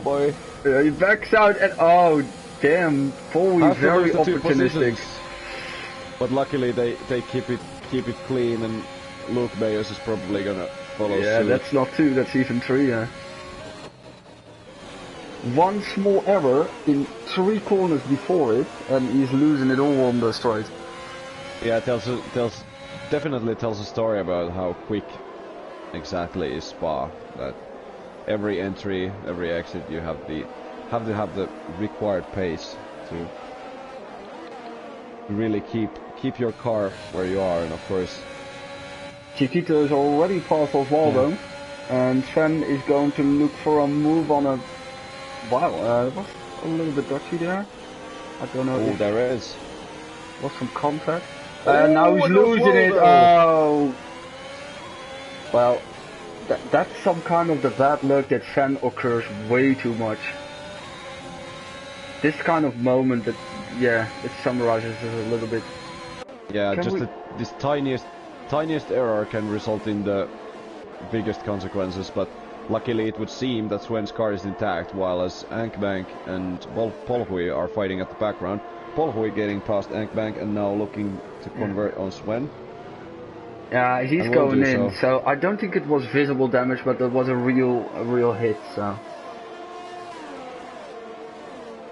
boy. Yeah, he backs out and oh damn, Paul is very opportunistic. But luckily they keep it clean, and Luke Bayos is probably gonna follow suit. Yeah, that's not 2, that's even 3, yeah. One small error in 3 corners before it, and he's losing it all on the straight. Yeah, it definitely tells a story about how quick exactly is Spa. That every entry, every exit, you have to have the required pace to really keep your car where you are, and of course. Chiquito is already past Osvaldo, and Sven is going to look for a move on a... Wow, it was a little bit dodgy there. I don't know. Oh, there is. Was some contact. And now he's losing it. Oh. Well, that's some kind of the bad luck that Sven occurs way too much. This kind of moment that, yeah, it summarizes it a little bit. Yeah, this tiniest error can result in the biggest consequences, but luckily it would seem that Sven's car is intact, while as Ankbank and Polhui are fighting at the background. Polhui getting past Ankbank and now looking to convert on Sven. Yeah, he's going in, so I don't think it was visible damage, but it was a real hit, so...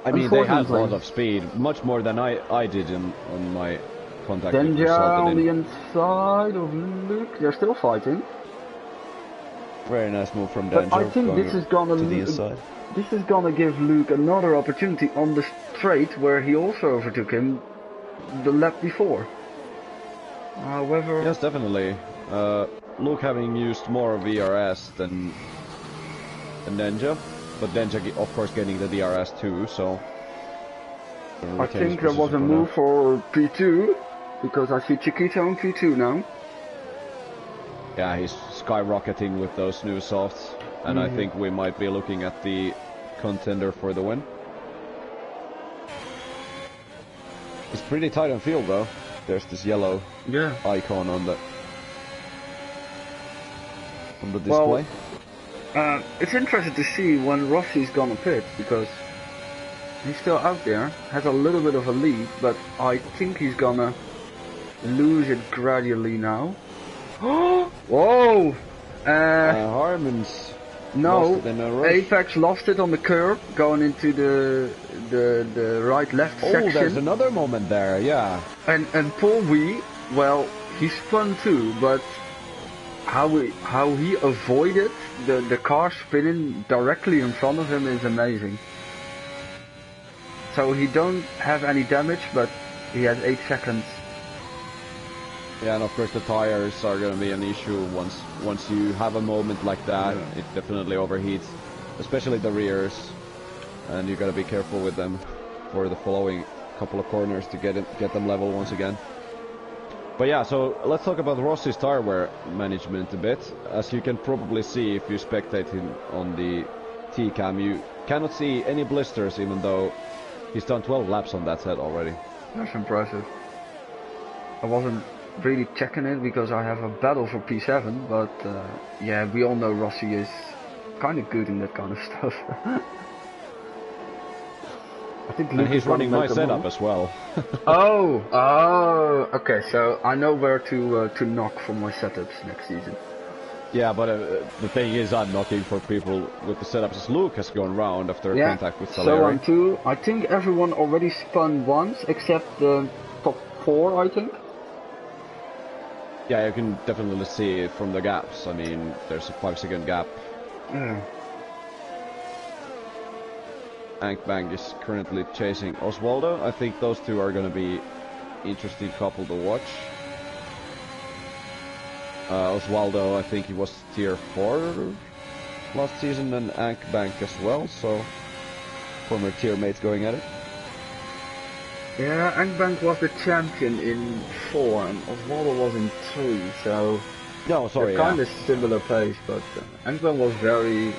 I mean, they had a lot of speed, much more than I did on my contact. Denja on the inside of Luke, they're still fighting. Very nice move from Denja. But I think this is gonna give Luke another opportunity on the straight where he also overtook him the lap before. However... Yes, definitely. Luke having used more VRS than Denja, but Denja of course getting the DRS too, so... I think there was a move for P2, because I see Chiquito on P2 now. Yeah, he's skyrocketing with those new softs, and I think we might be looking at the contender for the win. It's pretty tight on field though. There's this yellow icon on the display. Well, it's interesting to see when Rossi's gonna pit, because he's still out there, has a little bit of a lead, but I think he's gonna lose it gradually now. Whoa! Harmon's no, Apex lost it on the curb, going into the right-left section. Oh, there's another moment there, yeah. And Paul Wee, well, he spun too, but how he avoided the car spinning directly in front of him is amazing. So he don't have any damage, but he has 8 seconds. Yeah, and of course the tires are going to be an issue once you have a moment like that. It definitely overheats, especially the rears, and you got to be careful with them for the following couple of corners to get them level once again. But yeah, so let's talk about Rossi's tire wear management a bit. As you can probably see if you spectate him on the T-cam, you cannot see any blisters, even though he's done 12 laps on that set already. That's impressive. I wasn't really checking it because I have a battle for P7, but yeah, we all know Rossi is kind of good in that kind of stuff. I think Luke he's running my setup as well. Okay, so I know where to knock for my setups next season. Yeah, but the thing is, I'm knocking for people with the setups as Luke has gone round after contact with Salieri. So I'm too. I think everyone already spun once, except the top 4, I think. Yeah, you can definitely see it from the gaps. I mean, there's a 5-second gap. Yeah. Ankbank is currently chasing Osvaldo. I think those two are going to be interesting couple to watch. Osvaldo, I think he was tier 4 last season, and Ankbank as well, so former tier mates going at it. Yeah, Ankbank was the champion in 4 and Osvaldo was in 3, so No, sorry, They're kind of similar pace, but Engman was very,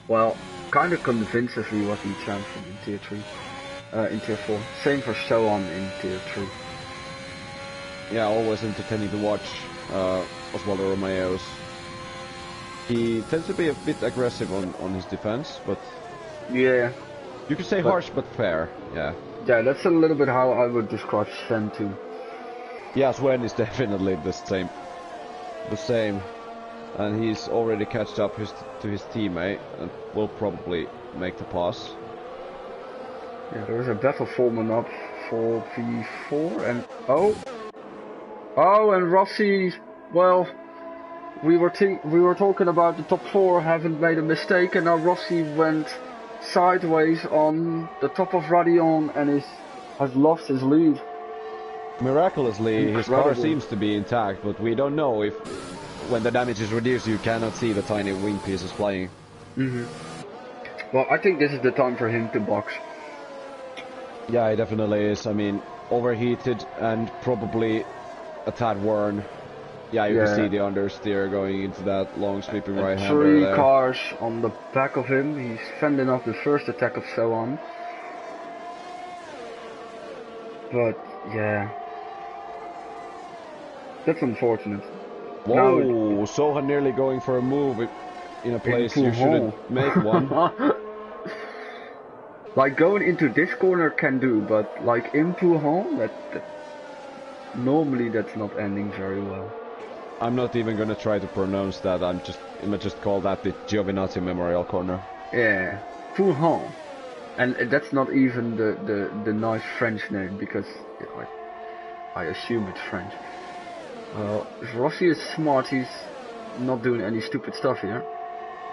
well, kind of convincingly was he champion in Tier 3, in Tier 4. Same for Shoan in Tier 3. Yeah, always entertaining to watch Osvaldo Romeo's. He tends to be a bit aggressive on his defense, but yeah, you could say harsh but fair. Yeah. Yeah, that's a little bit how I would describe Sven too. Yeah, Sven is definitely the same, and he's already catched up to his teammate and will probably make the pass. Yeah, there is a battle forming up for P4 and and Rossi. Well, we were talking about the top 4 haven't made a mistake, and now Rossi went sideways on the top of Radion and has lost his lead. Miraculously, his car seems to be intact, but we don't know if, when the damage is reduced, you cannot see the tiny wing pieces flying. Well, I think this is the time for him to box. Yeah, it definitely is. I mean, overheated and probably a tad worn. Yeah, you can see the understeer going into that long sweeping right-hander 3 there. cars on the back of him. He's fending off the first attack of Soan. But, yeah. That's unfortunate. Whoa, now, Sohan nearly going for a move in a place you shouldn't make one. Like, going into this corner can do, but like in Pouhon, normally that's not ending very well. I'm not even gonna try to pronounce that. I'm just call that the Giovinazzi Memorial Corner. Yeah, Pouhon, and that's not even the nice French name, because I assume it's French. Well, if Rossi is smart, he's not doing any stupid stuff here,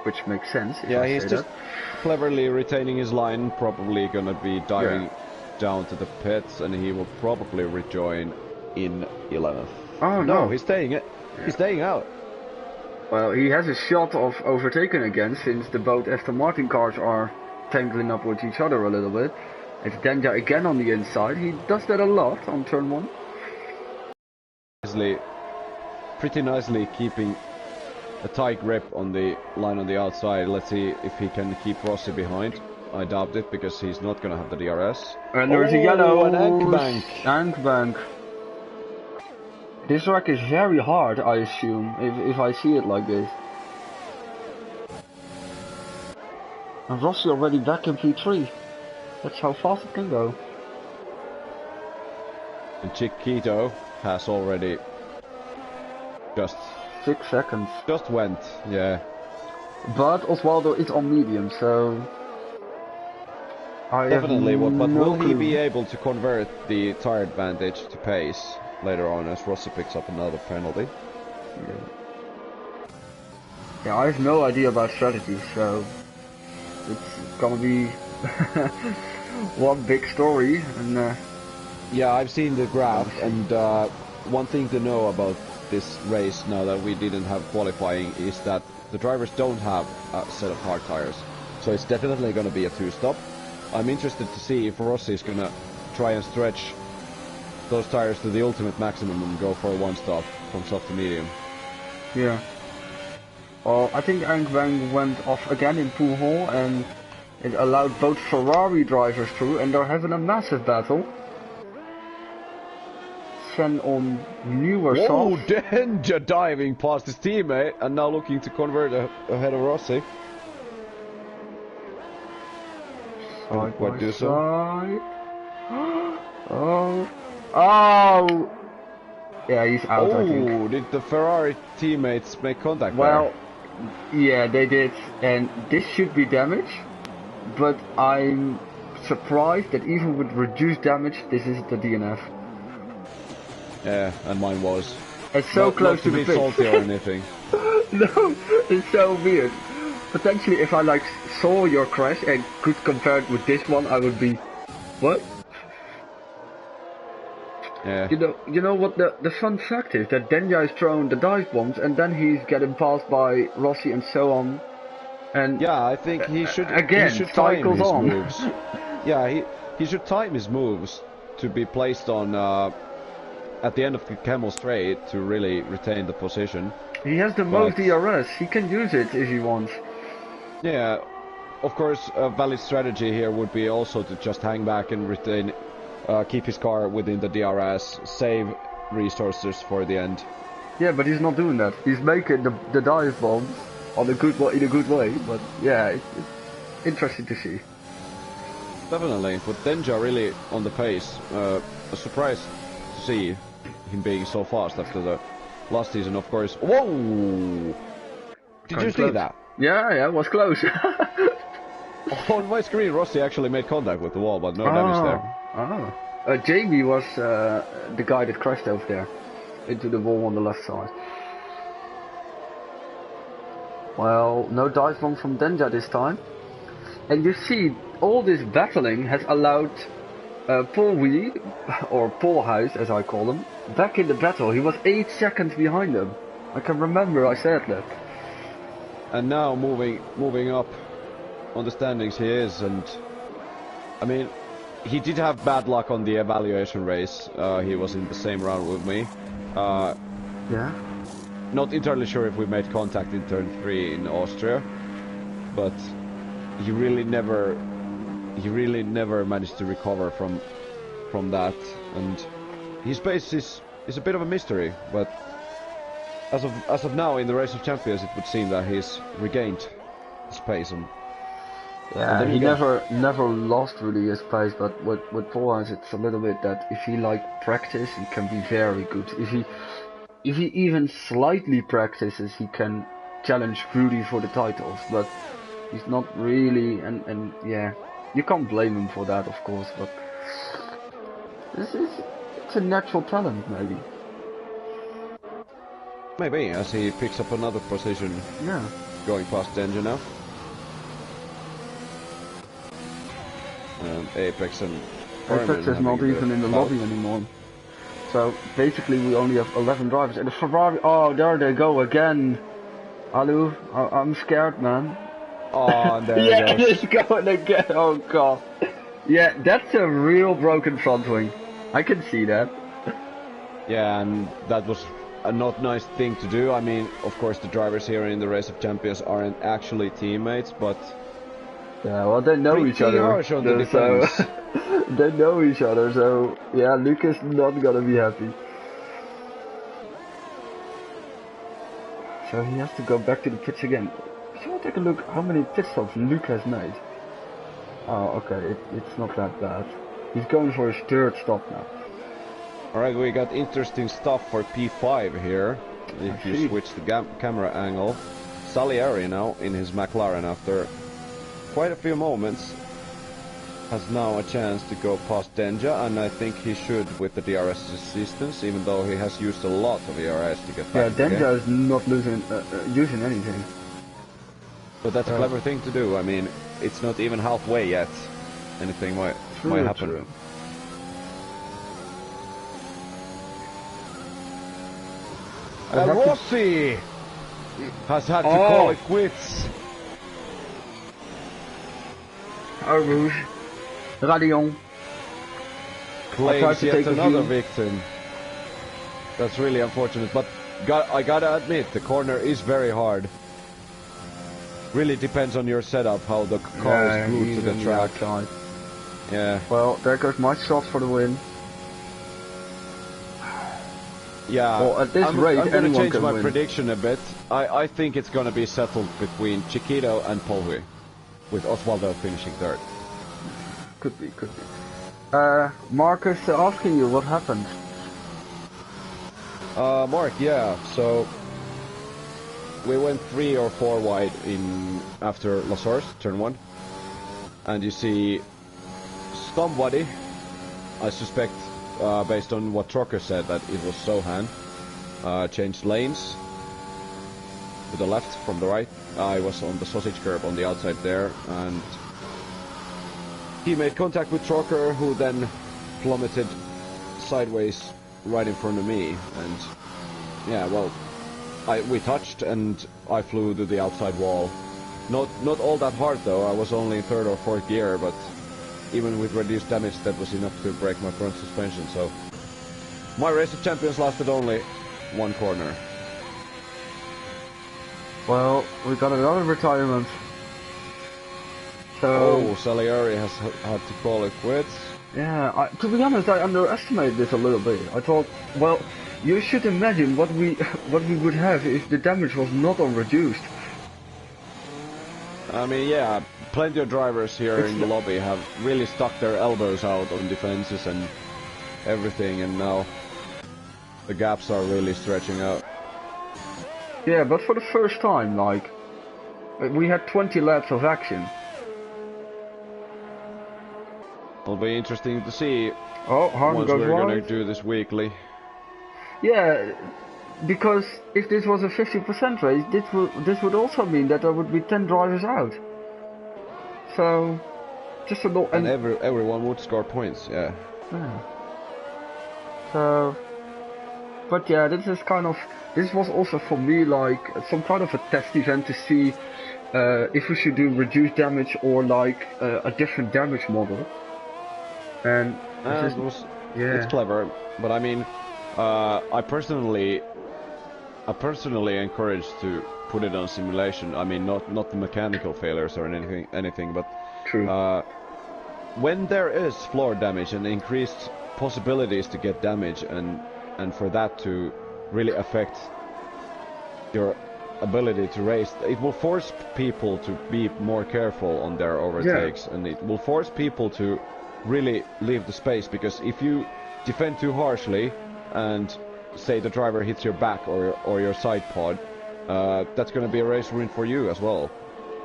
which makes sense. Yeah, he's just cleverly retaining his line. Probably gonna be diving down to the pits, and he will probably rejoin in 11th. Oh no, he's staying it. He's staying out. Well, he has a shot of overtaking again, since the both Aston Martin cars are tangling up with each other a little bit. It's Denja again on the inside. He does that a lot on turn 1. Pretty nicely keeping a tight grip on the line on the outside. Let's see if he can keep Rossi behind. I doubt it, because he's not gonna have the DRS. And there's a yellow, an Ankbank. Ankbank. This track is very hard, I assume, if I see it like this. And Rossi already back in P3. That's how fast it can go. And Chiquito has already just 6 seconds. Just went, yeah. But Osvaldo is on medium, so definitely. But will he be able to convert the tire advantage to pace later on, as Rossi picks up another penalty? Yeah, I have no idea about strategy, so it's gonna be one big story. And yeah, I've seen the graph, and one thing to know about this race, now that we didn't have qualifying, is that the drivers don't have a set of hard tires, so it's definitely going to be a 2-stop. I'm interested to see if Rossi is going to try and stretch those tires to the ultimate maximum and go for a 1-stop from soft to medium. Yeah. Well, I think Ankbank went off again in Pouhon, and it allowed both Ferrari drivers through, and they're having a massive battle. On newer softs. Whoa, Denja diving past his teammate and now looking to convert ahead of Rossi. What do so? Yeah, he's out. I think. Did the Ferrari teammates make contact? Well, yeah, they did, and this should be damage, but I'm surprised that even with reduced damage, this is the DNF. Yeah, and mine was. It's so close to be salty or anything. No, it's so weird. Potentially, if I like saw your crash and could compare it with this one, I would be, what? Yeah. You know what the fun fact is, that Denja is throwing the dive bombs, and then he's getting passed by Rossi and so on. And yeah, I think he should time his moves. Yeah, he should time his moves to be placed on at the end of the camel straight to really retain the position. He has the most DRS. He can use it if he wants. Yeah, of course, a valid strategy here would be also to just hang back and retain, keep his car within the DRS, save resources for the end. Yeah, but he's not doing that. He's making the dive bombs on a good way, in a good way. But yeah, it's interesting to see. Definitely, but Denja really on the pace. A surprise to see him being so fast after the last season, of course. Whoa! Did you see that? Yeah, it was close. On my screen, Rossi actually made contact with the wall, but no damage there. Jamie was the guy that crashed over there into the wall on the left side. Well, no dive bomb from Denja this time. And you see, all this battling has allowed Paul Wee, or Paul Huis as I call him, back in the battle. He was 8 seconds behind him. I can remember I said that. And now moving up on the standings he is, and I mean, he did have bad luck on the evaluation race. He was in the same round with me. Yeah. Not entirely sure if we made contact in turn 3 in Austria, but he really never managed to recover from that, and his pace is a bit of a mystery, but as of now in the Race of Champions it would seem that he's regained his pace, and yeah, he never lost really his pace, but with Paul Huis it's a little bit that if he practice he can be very good. If he even slightly practices he can challenge Rudy for the titles, but he's not really, and yeah, you can't blame him for that, of course, but it's a natural talent, maybe. Maybe, as he picks up another position. Yeah. Going past Denja now. Apex and Apex is not even in the lobby anymore. So basically we only have 11 drivers, and the Ferrari, oh, there they go again. Alu, I'm scared, man. Oh, there yeah, it's going again. Oh god. Yeah, that's a real broken front wing. I can see that. Yeah, and that was a not nice thing to do. I mean, of course, the drivers here in the Race of Champions aren't actually teammates, but yeah, well, they know each other. Harsh on the defense. So they know each other, so yeah, Luke is not gonna be happy. So he has to go back to the pits again. Shall I take a look how many pit stops Luke has made? Oh, okay, it's not that bad. He's going for his 3rd stop now. Alright, we got interesting stuff for P5 here. If you switch the camera angle. Salieri now in his McLaren after quite a few moments has now a chance to go past Denja, and I think he should with the DRS assistance, even though he has used a lot of DRS to get back. Yeah, Denja is not using anything. But that's a clever thing to do. I mean, it's not even halfway yet. Anything might happen. True. And Rossi has had to call it quits. Rouge. Radion. Claims yet another victim. That's really unfortunate, but I gotta admit, the corner is very hard. Really depends on your setup, how the car is glued to the track. Yeah. Well, there goes my shot for the win. Yeah, well, at this rate, I'm gonna change my win. prediction a bit. I think it's gonna be settled between Chiquito and Polhui, with Osvaldo finishing 3rd. Could be. Marcus asking you what happened. Mark, yeah, so we went 3 or 4 wide after La Source, turn 1, and you see somebody, I suspect, based on what Trocker said, that it was Sohan, changed lanes to the left from the right. I was on the sausage curb on the outside there, and he made contact with Trocker, who then plummeted sideways right in front of me, and yeah, well, we touched and I flew to the outside wall. Not all that hard though, I was only in 3rd or 4th gear, but even with reduced damage that was enough to break my front suspension, so My race of champions lasted only one corner. Well, we got another retirement. So... Oh, Salieri has had to call it quits. Yeah, to be honest, I underestimated this a little bit. I thought, well, you should imagine what we would have if the damage was not on reduced. I mean, yeah, plenty of drivers here in the lobby have really stuck their elbows out on defenses and everything, and now the gaps are really stretching out. Yeah, but for the first time, like, we had 20 laps of action. It'll be interesting to see Harm once goes we're wide. gonna do this weekly. Yeah, because if this was a 50% race, this would also mean that there would be 10 drivers out. So, just a lot, and everyone would score points, yeah. So, but yeah, this was also for me like some kind of a test event to see if we should do reduced damage or like a different damage model. And it's clever, but I mean, I personally encourage to put it on simulation. I mean, not the mechanical failures or anything, but true. When there is floor damage and increased possibilities to get damage, and for that to really affect your ability to race, it will force people to be more careful on their overtakes, and it will force people to really leave the space, because if you defend too harshly and say the driver hits your back or your side pod, that's going to be a race win for you as well.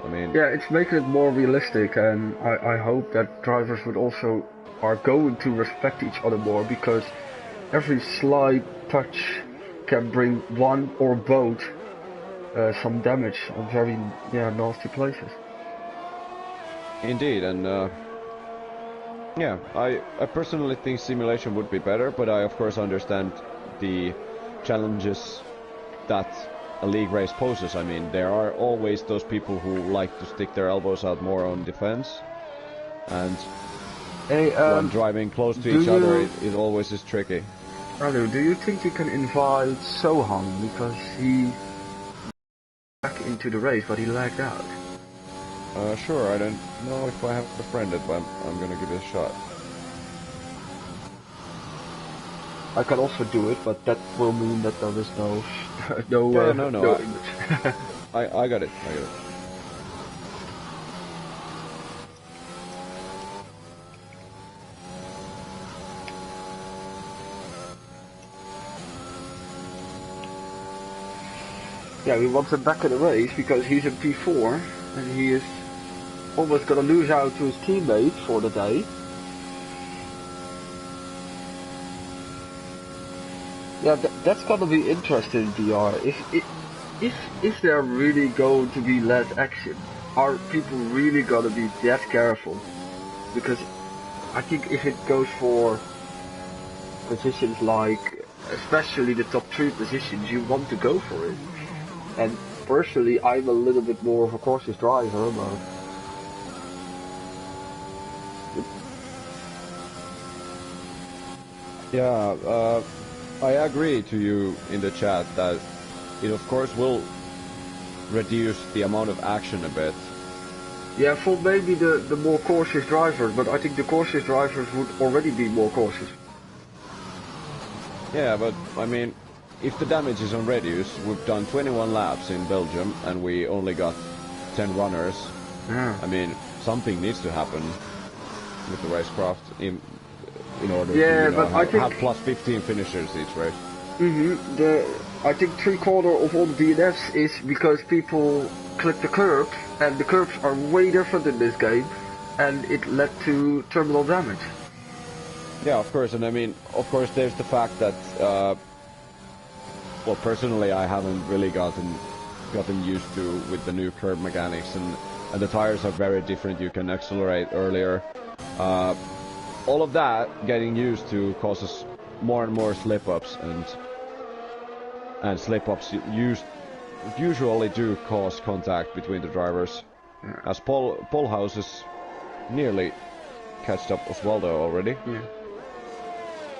I mean, yeah, it's making it more realistic, and I hope that drivers are going to respect each other more, because every slight touch can bring one or both some damage on very nasty places. Indeed, and yeah, I personally think simulation would be better, but I of course understand the challenges that a league race poses. I mean, there are always those people who like to stick their elbows out more on defense, and when driving close to each other, it always is tricky. Aero, do you think you can invite Sohan, because he back into the race, but he lagged out? Sure, I don't know if I have befriended, but I'm gonna give it a shot. I can also do it, but that will mean that there is no no image. I got it. Yeah, we want him back in the race because he's in P4 and he is almost gonna lose out to his teammates for the day. Yeah, that's gonna be interesting, DR. Is there really going to be less action? Are people really gonna be that careful? Because I think if it goes for positions like, especially the top 3 positions, you want to go for it. And personally, I'm a little bit more of a cautious driver, but... Yeah, I agree to you in the chat that it of course will reduce the amount of action a bit. Yeah, for maybe the more cautious drivers, but I think the cautious drivers would already be more cautious. Yeah, but I mean, if the damage is on reduce, we've done 21 laps in Belgium and we only got 10 runners. Yeah. I mean, something needs to happen with the racecraft in order to have plus 15 finishers each race. I think 3/4 of all the DNFs is because people click the curb, and the curbs are way different in this game, and it led to terminal damage. Yeah, of course, and I mean, of course, there's the fact that, well, personally, I haven't really gotten used to with the new curb mechanics, and the tires are very different. You can accelerate earlier. All of that getting used to causes more and more slip-ups, and slip-ups usually do cause contact between the drivers. Yeah. As Paul House is nearly catched up as well though already. Yeah.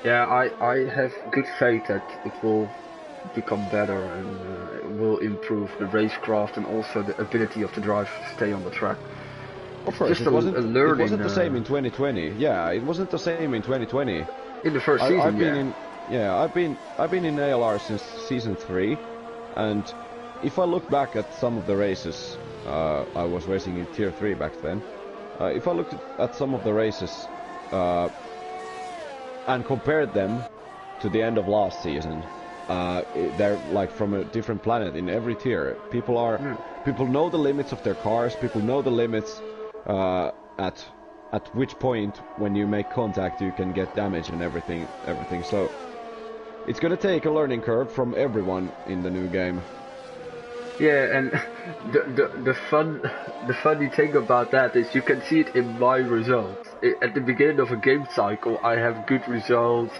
Yeah, I have good faith that it will become better and it will improve the racecraft and also the ability of the driver to stay on the track. Of It's course, just it wasn't. a It learning wasn't the same in 2020. Yeah, it wasn't the same in 2020. in the first I've season. been Yeah, in. Yeah, I've been in ALR since season 3, and if I look back at some of the races, I was racing in tier 3 back then. If I looked at some of the races and compared them to the end of last season, they're like from a different planet in every tier. People know the limits of their cars. People know the limits at which point when you make contact you can get damage and everything. So it's gonna take a learning curve from everyone in the new game. yeah, and the funny thing about that is you can see it in my results. At the beginning of a game cycle, I have good results,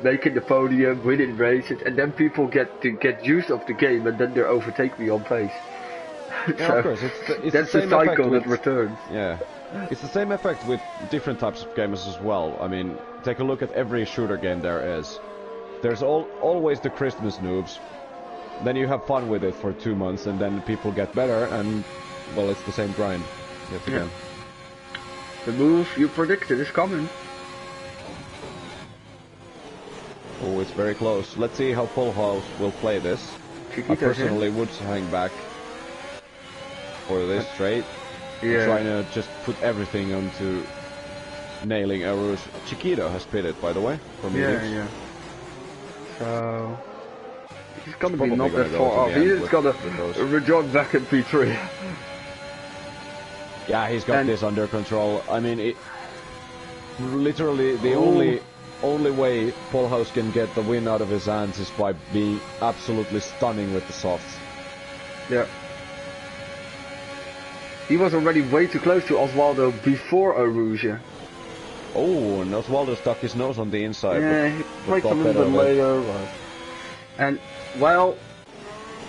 making the podium, winning races, and then people get used of the game, and then they overtake me on pace. Yeah, So of course, it's that's the the same effect cycle with that returns. yeah, it's the same effect with different types of games as well. I mean, take a look at every shooter game there is. There's always the Christmas noobs. Then you have fun with it for 2 months, and then people get better, and well, it's the same grind yet again. The move you predicted is coming. Oh, it's very close. Let's see how Full House will play this. I personally would hang back for this straight. Yeah. Trying to just put everything onto nailing Aero's. Chiquito has pitted, by the way, for mediums. Yeah. So he's gonna be Probably not that gonna go far to off. the end He's gonna rejoin back in P3. Yeah, he's got this under control. I mean, literally the only way Polhouse can get the win out of his hands is by being absolutely stunning with the softs. Yeah. He was already way too close to Osvaldo before Arusia. Oh, and Osvaldo stuck his nose on the inside. Yeah, he braked a little bit later. And, well,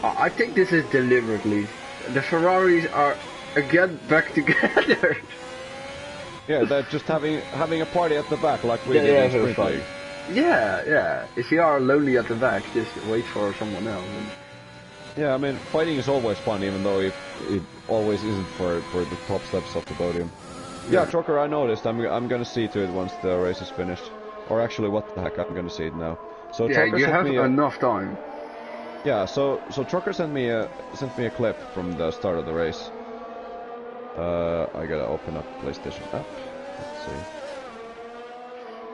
I think this is deliberately. The Ferraris are again back together. Yeah, they're just having a party at the back like we did in Sprint League. Yeah. If you are lonely at the back, just wait for someone else. Yeah, I mean, fighting is always fun, even though it always isn't for the top steps of the podium. Yeah, Trucker, I noticed. I'm gonna see to it once the race is finished. Or actually, what the heck, I'm gonna see it now. So yeah, Trucker you sent have me enough time. Yeah, so Trucker sent me a clip from the start of the race. I gotta open up PlayStation app. Let's see.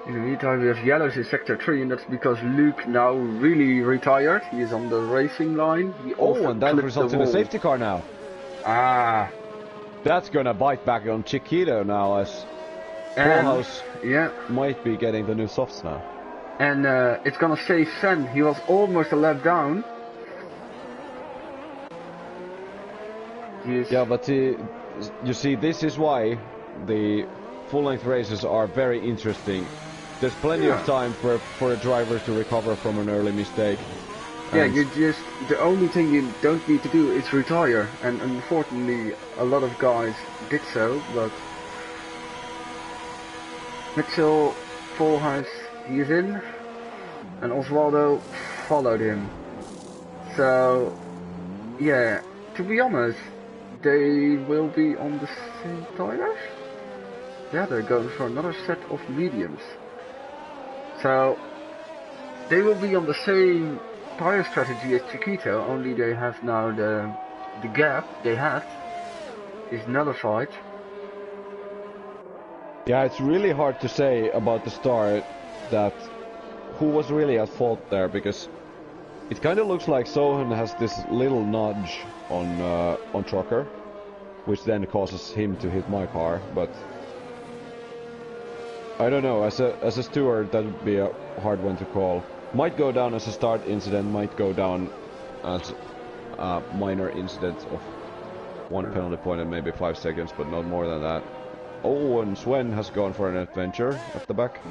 In the meantime, we have yellows in sector 3, and that's because Luke now really retired. He is on the racing line. He also and that results in a safety car now. Ah. That's gonna bite back on Chiquito now, as Polhouse might be getting the new softs now. And it's gonna save Sen. He was almost a lap down. Yeah, but you see, this is why the full-length races are very interesting. There's plenty of time for a driver to recover from an early mistake. Yeah, the only thing you don't need to do is retire, and unfortunately a lot of guys did so, but Mitchell, Polhouse, he is in, and Osvaldo followed him. So, yeah, to be honest, they will be on the same tires? Yeah, they're going for another set of mediums. So, they will be on the same tire strategy as Chiquito, only they have now the gap they had is nullified. Yeah, it's really hard to say about the start that who was really at fault there, because it kind of looks like Sohan has this little nudge on Trucker, which then causes him to hit my car, but I don't know, as a steward that would be a hard one to call. Might go down as a start incident, might go down as a minor incident of 1 penalty point and maybe 5 seconds, but not more than that. Oh, and Sven has gone for an adventure at the back.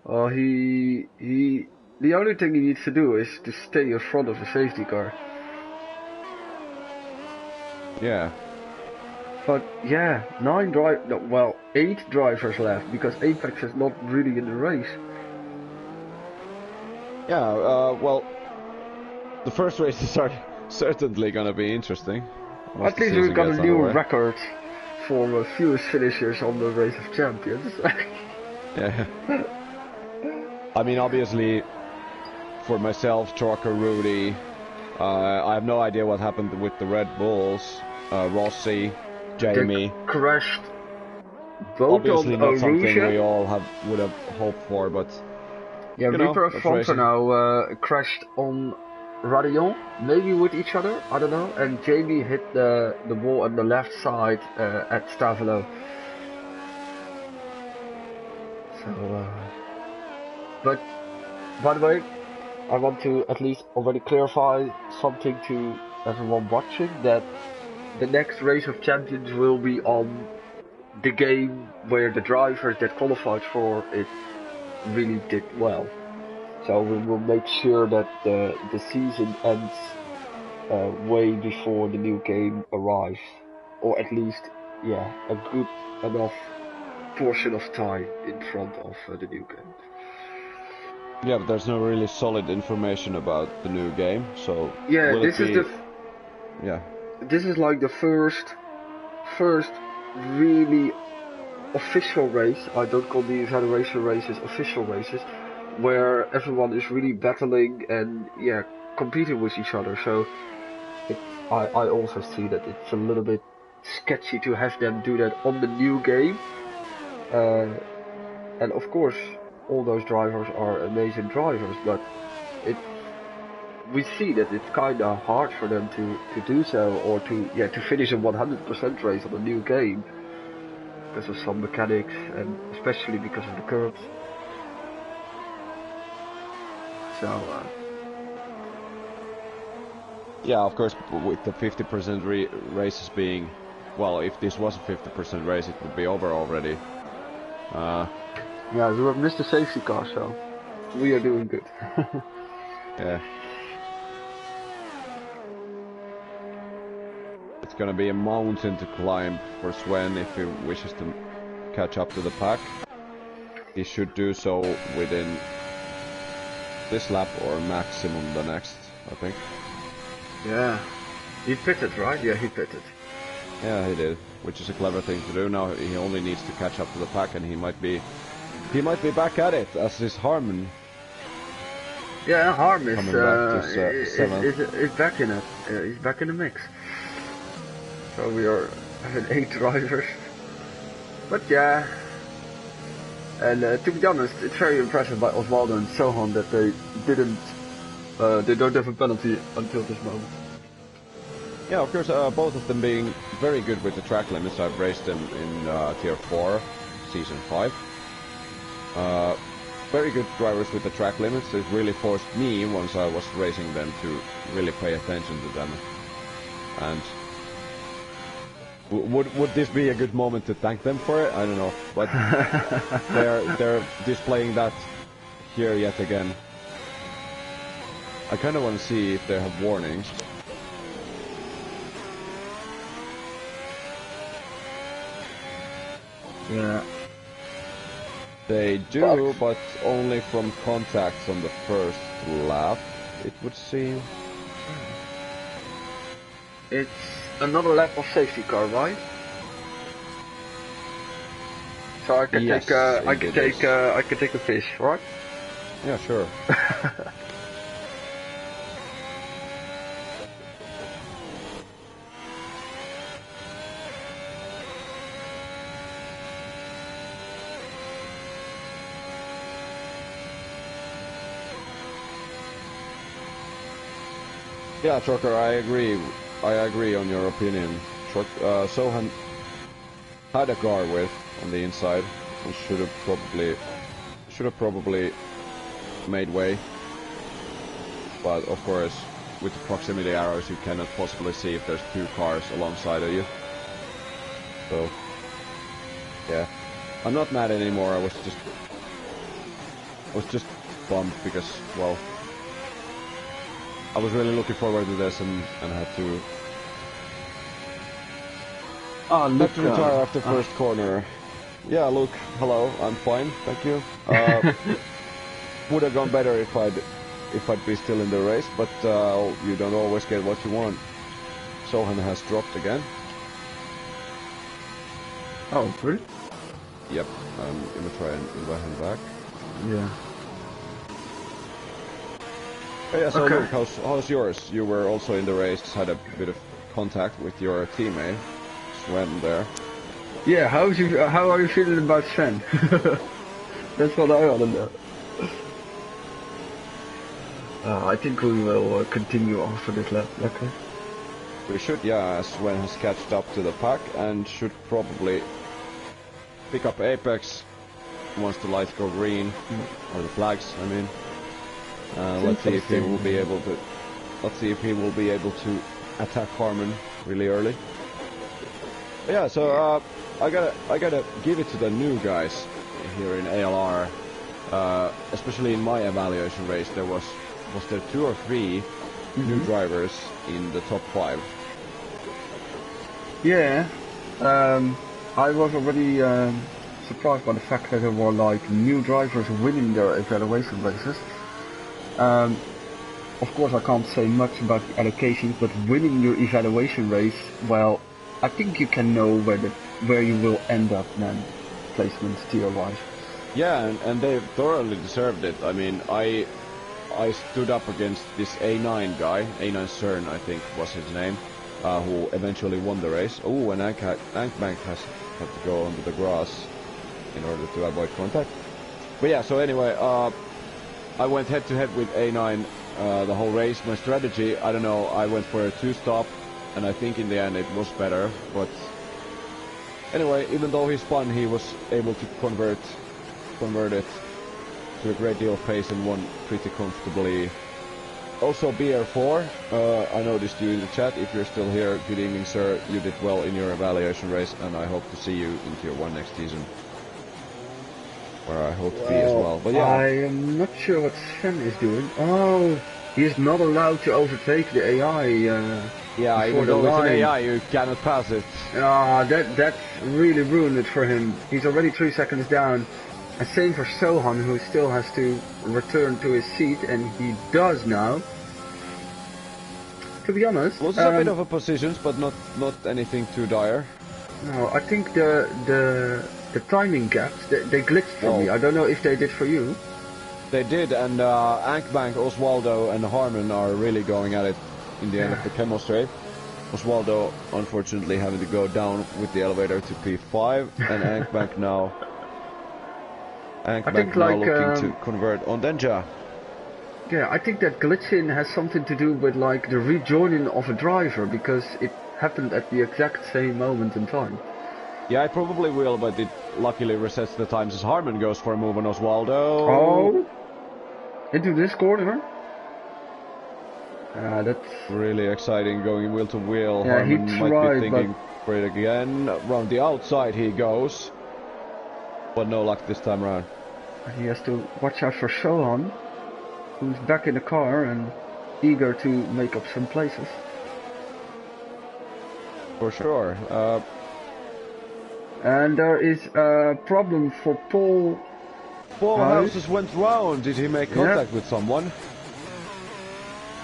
Oh, the only thing he needs to do is to stay in front of the safety car. Yeah. But yeah, 8 drivers left, because Apex is not really in the race. Yeah, well, the first races are certainly gonna be interesting. Once At the least we season got a gets new underway. record for fewest finishers on the Race of Champions. Yeah. I mean, obviously, for myself, Trucker, Rudy, I have no idea what happened with the Red Bulls, Rossi, Jamie. They crashed both Obviously on not something we Arusha. all would have hoped for, but Yeah, you know, Reaper and that's Fronter racing. now crashed on Radion, maybe with each other, I don't know. And Jamie hit the wall on the left side at Stavelo. So, but by the way, I want to at least already clarify something to everyone watching, that the next Race of Champions will be on the game where the drivers that qualified for it really did well. So we will make sure that the season ends way before the new game arrives, or at least, yeah, a good enough portion of time in front of the new game. Yeah, but there's no really solid information about the new game, so Yeah, will it this is be? Yeah. this is like the first really official race. I don't call the evaluation races official races, where everyone is really battling and, yeah, competing with each other. So I also see that it's a little bit sketchy to have them do that on the new game. And of course, all those drivers are amazing drivers, but it we see that it's kind of hard for them to do so, or to finish a 100% race on a new game because of some mechanics and especially because of the curbs. So Yeah, of course, with the 50% races being, well, if this was a 50% race, it would be over already. yeah, we have missed the safety car, so we are doing good. Yeah. It's gonna be a mountain to climb for Sven if he wishes to catch up to the pack. He should do so within this lap or maximum the next, I think. Yeah, he pitted, right? Yeah, he pitted. Yeah, he did, which is a clever thing to do. Now he only needs to catch up to the pack, and he might be back at it, as is Harmon. Yeah, Harm is seventh. back in it. He's back in the mix. So we are having 8 drivers. But yeah, and to be honest, it's very impressive by Osvaldo and Sohan that they don't have a penalty until this moment. Yeah, of course, both of them being very good with the track limits. I've raced them in Tier 4, Season 5. Very good drivers with the track limits. It really forced me, once I was racing them, to really pay attention to them. And would this be a good moment to thank them for it? I don't know, but they're displaying that here yet again. I kind of want to see if they have warnings. Yeah. They do, but only from contacts on the first lap, it would seem. It's another lap of safety car, right? So I can Yes, I can take a fish, right? Yeah, sure. Yeah, Trucker, I agree. I agree on your opinion. Sohan had a car with on the inside and should have probably made way. But of course, with the proximity arrows, you cannot possibly see if there's 2 cars alongside of you. So, yeah, I'm not mad anymore. I was just bummed because, well, I was really looking forward to this and had to retire after first corner. Yeah, Luke, hello, I'm fine, thank you. Would have gone better if I'd if I'd be still in the race, but you don't always get what you want. Sohan has dropped again. Oh, really? Yep, I'm gonna try and invite him back. Yeah. Oh, yeah, so Okay. Luke, how's yours? You were also in the race, had a bit of contact with your teammate, Sven there. Yeah, how are you feeling about Sven? That's what I want to know. I think we will continue after this lap, okay? We should, yeah, as Sven has catched up to the pack and should probably pick up Apex once the lights go green, or the flags, I mean. Let's see if he will be able to. Let's see if he will be able to attack Harmon really early. Yeah, so I gotta give it to the new guys here in ALR. Especially in my evaluation race, was there 2 or 3 new drivers in the top 5? Yeah, I was already surprised by the fact that there were like new drivers winning their evaluation races. Of course I can't say much about the allocations, but winning your evaluation race, well, I think you can know where you will end up then, placements tier-wise. Yeah, and they thoroughly deserved it. I mean, I stood up against this A9 guy, A9 Cern I think was his name, who eventually won the race. Oh, and Ankbank had to go under the grass in order to avoid contact. But yeah, so anyway, I went head to head with A9 the whole race. My strategy, I don't know, I went for a 2-stop, and I think in the end it was better. But anyway, even though he spun, he was able to convert it to a great deal of pace and won pretty comfortably. Also BR4, I noticed you in the chat. If you're still here, good evening sir, you did well in your evaluation race and I hope to see you in Tier 1 next season. Where I hope to be as well. But yeah, I am not sure what Sven is doing. Oh, he is not allowed to overtake the AI. yeah, even though it's an AI, you cannot pass it. Ah, that really ruined it for him. He's already 3 seconds down. And same for Sohan, who still has to return to his seat, and he does now. To be honest, Lost a bit of a positions, but not anything too dire. No, I think the timing gaps they glitched for me. I don't know if they did for you. They did, and Ankbank, Oswaldo, and Harmon are really going at it in the end of the chemo straight. Oswaldo, unfortunately, having to go down with the elevator to P5, and Ankbank now. Ankbank now looking to convert on Denja. Yeah, I think that glitching has something to do with like the rejoining of a driver, because it happened at the exact same moment in time. Yeah, it probably will, but it luckily resets the times as Harmon goes for a move on Oswaldo. Oh, into this corner. That's really exciting, going wheel to wheel. Yeah, Harmon he might tried, be thinking for it again. Round the outside he goes, but no luck this time around. He has to watch out for Sohan, who's back in the car and eager to make up some places. For sure. And there is a problem for Paul. Paul Houses went round. Did he make contact with someone?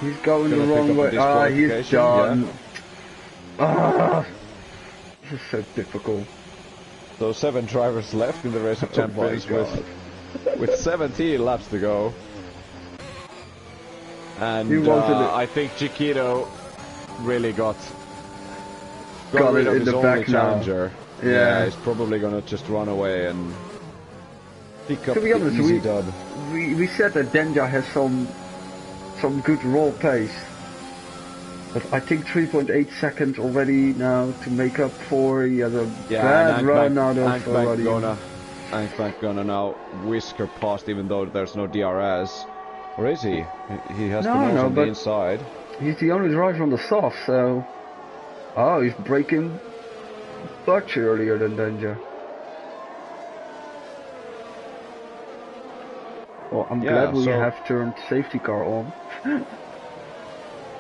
He's going the wrong way. He's done. Yeah. This is so difficult. So 7 drivers left in the race of champions with 17 laps to go. And I think Chiquito really got rid of his only challenger. Yeah, he's probably gonna just run away and pick up the easy dub. We said that Denja has some good raw pace, but I think 3.8 seconds already now to make up for the bad run out of Ankbank gonna now whisker past, even though there's no DRS. Or is he? He has to nose on the inside. He's the only driver on the soft, so... Oh, he's braking much earlier than Denja. Well, I'm glad we have turned safety car on.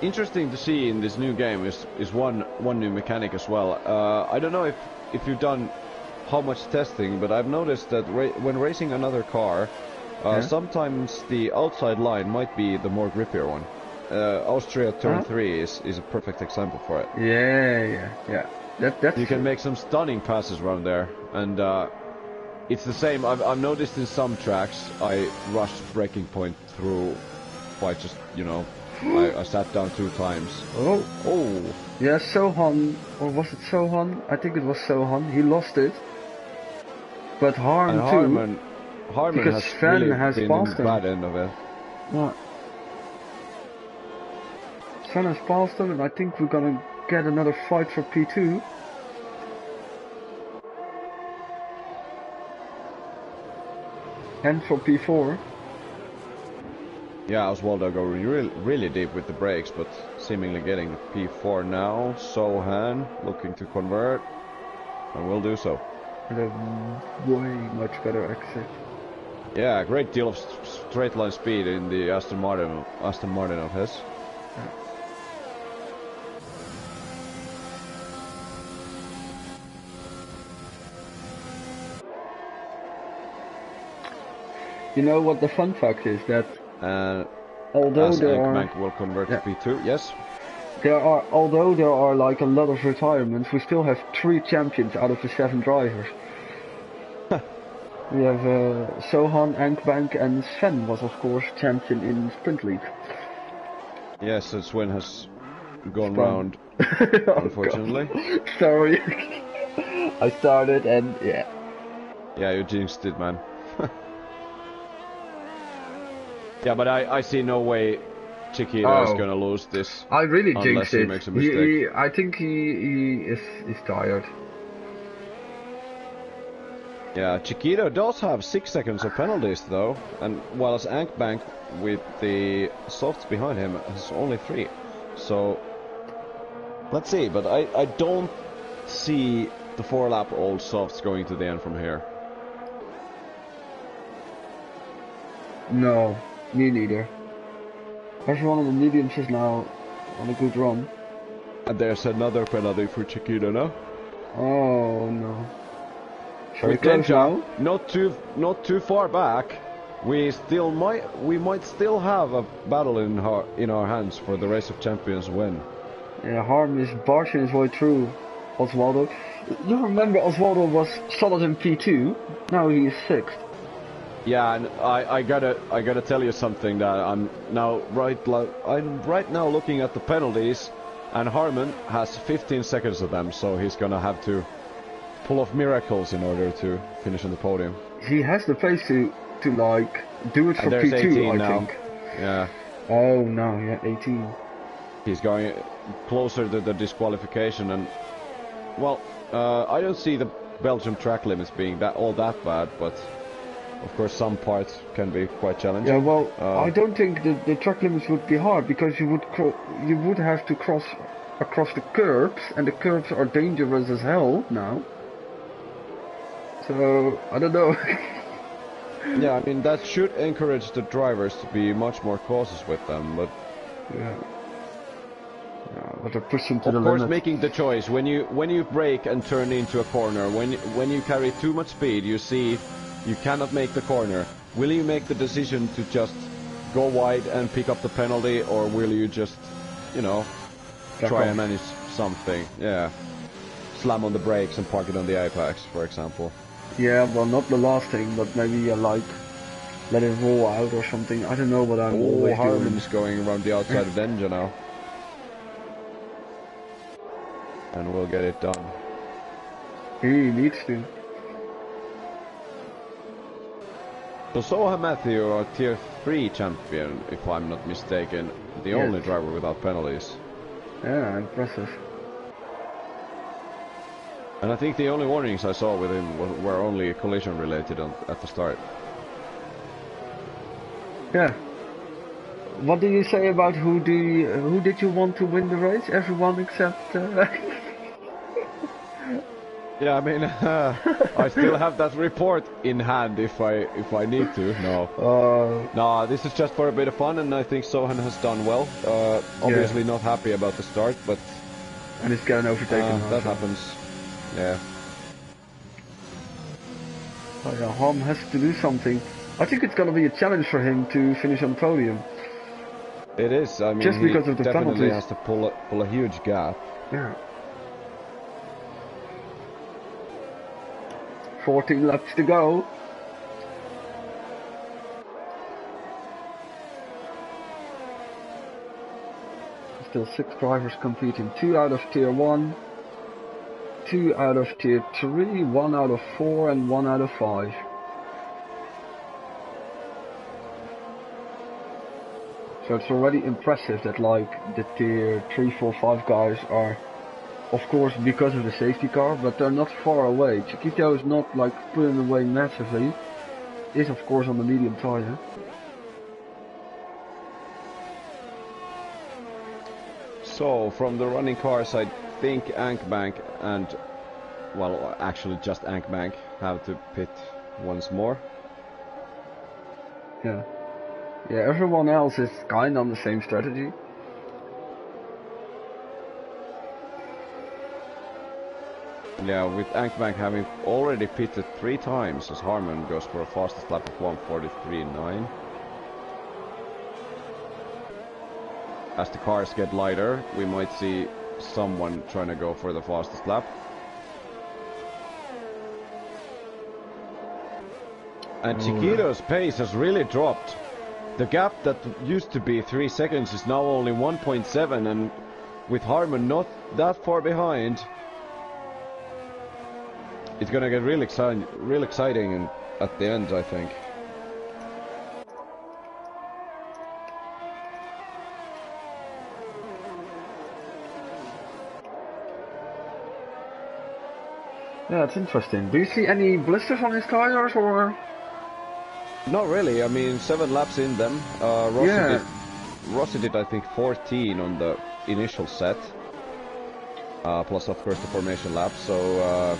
Interesting to see in this new game is one new mechanic as well. I don't know if you've done how much testing, but I've noticed that when racing another car, Sometimes the outside line might be the more grippier one. Austria turn 3 is a perfect example for it. Yeah. That's you can make some stunning passes around there, and it's the same. I've noticed in some tracks I rushed breaking point through by just, you know, I sat down 2 times. Oh. Yeah, Sohan, or was it Sohan? I think it was Sohan. He lost it. But Harman because has Sven really has been in passed the him. bad end of it. Yeah. Sven has passed him, and I think we're gonna get another fight for P2. And for P4. Yeah, Oswaldo going really deep with the brakes, but seemingly getting P4 now. Sohan looking to convert, and will do so. And a way much better exit. Yeah, a great deal of straight line speed in the Aston Martin of his. Yeah. You know what the fun fact is, that although there are will convert to P2, yes. Although there are like a lot of retirements, we still have 3 champions out of the 7 drivers. We have Sohan, Ankbank, and Sven was of course champion in Sprint League. Yes, so Sven has gone round, unfortunately. Sorry. I started and yeah. Yeah, you jinxed it, man. Yeah, but I see no way Chiquita is gonna lose this. I really unless jinxed it. He makes a mistake. I think he is tired. Yeah, Chiquita does have 6 seconds of penalties though, and whilst Ankbank with the softs behind him has only 3. So let's see, but I don't see the 4-lap old softs going to the end from here. No, me neither. Everyone on the mediums is now on a good run. And there's another penalty for Chiquita now. Oh no. Very With close now. Not too far back. We might still have a battle in our hands for the Race of Champions win. Yeah, Harm is barging his way through Oswaldo. You remember Oswaldo was solid in P2. Now he is 6th. Yeah, and I gotta tell you something, that I'm right now looking at the penalties, and Harman has 15 seconds of them, so he's gonna have to pull off miracles in order to finish on the podium. He has the pace to like do it for P2, I think. Yeah. Oh no, yeah, 18. He's going closer to the disqualification, and well, I don't see the Belgium track limits being all that bad, but of course some parts can be quite challenging. Yeah, well, I don't think the track limits would be hard, because you would have to cross across the curbs, and the curbs are dangerous as hell now. So I don't know. Yeah, I mean that should encourage the drivers to be much more cautious with them, but yeah, but they're pushing to the limit. Of course, making the choice when you brake and turn into a corner, when you carry too much speed, you see you cannot make the corner. Will you make the decision to just go wide and pick up the penalty, or will you just, you know, try and manage something? Yeah, slam on the brakes and park it on the apex, for example. Yeah, well, not the last thing, but maybe like let it roll out or something. I don't know what I'm always doing. Harman's going around the outside of Denja now. And we'll get it done. He needs to. So Soha Matthew, our tier 3 champion, if I'm not mistaken, the only driver without penalties. Yeah, impressive. And I think the only warnings I saw with him were only collision related at the start. Yeah. What do you say about who did you want to win the race? Everyone except. Yeah, I mean, I still have that report in hand if I need to. No, this is just for a bit of fun, and I think Sohan has done well. Obviously not happy about the start, but and it's getting overtaken. That happens. Yeah. Oh yeah, Harm has to do something. I think it's gonna be a challenge for him to finish on podium. It is. I mean, just because of the definitely penalties. has to pull a huge gap. Yeah. 14 laps to go. Still 6 drivers competing. 2 out of tier 1, 2 out of tier 3, 1 out of 4 and 1 out of 5. So it's already impressive that like the tier 3, 4, 5 guys are, of course, because of the safety car, but they're not far away. Chiquito is not like pulling away massively. Is of course on the medium tire. So from the running cars, I think Ankbank and, well, actually just Ankbank have to pit once more. Yeah. Yeah, everyone else is kind of on the same strategy. Yeah, with Ankbank having already pitted 3 times, as Harman goes for a fastest lap of 1:43.9. As the cars get lighter, we might see someone trying to go for the fastest lap. And Chiquito's pace has really dropped. The gap that used to be 3 seconds is now only 1.7, and with Harman not that far behind, it's gonna get real exciting at the end, I think. Yeah, it's interesting. Do you see any blisters on his tires or? Not really. I mean, 7 laps in them. Rossi did I think 14 on the initial set, plus of course the formation lap. So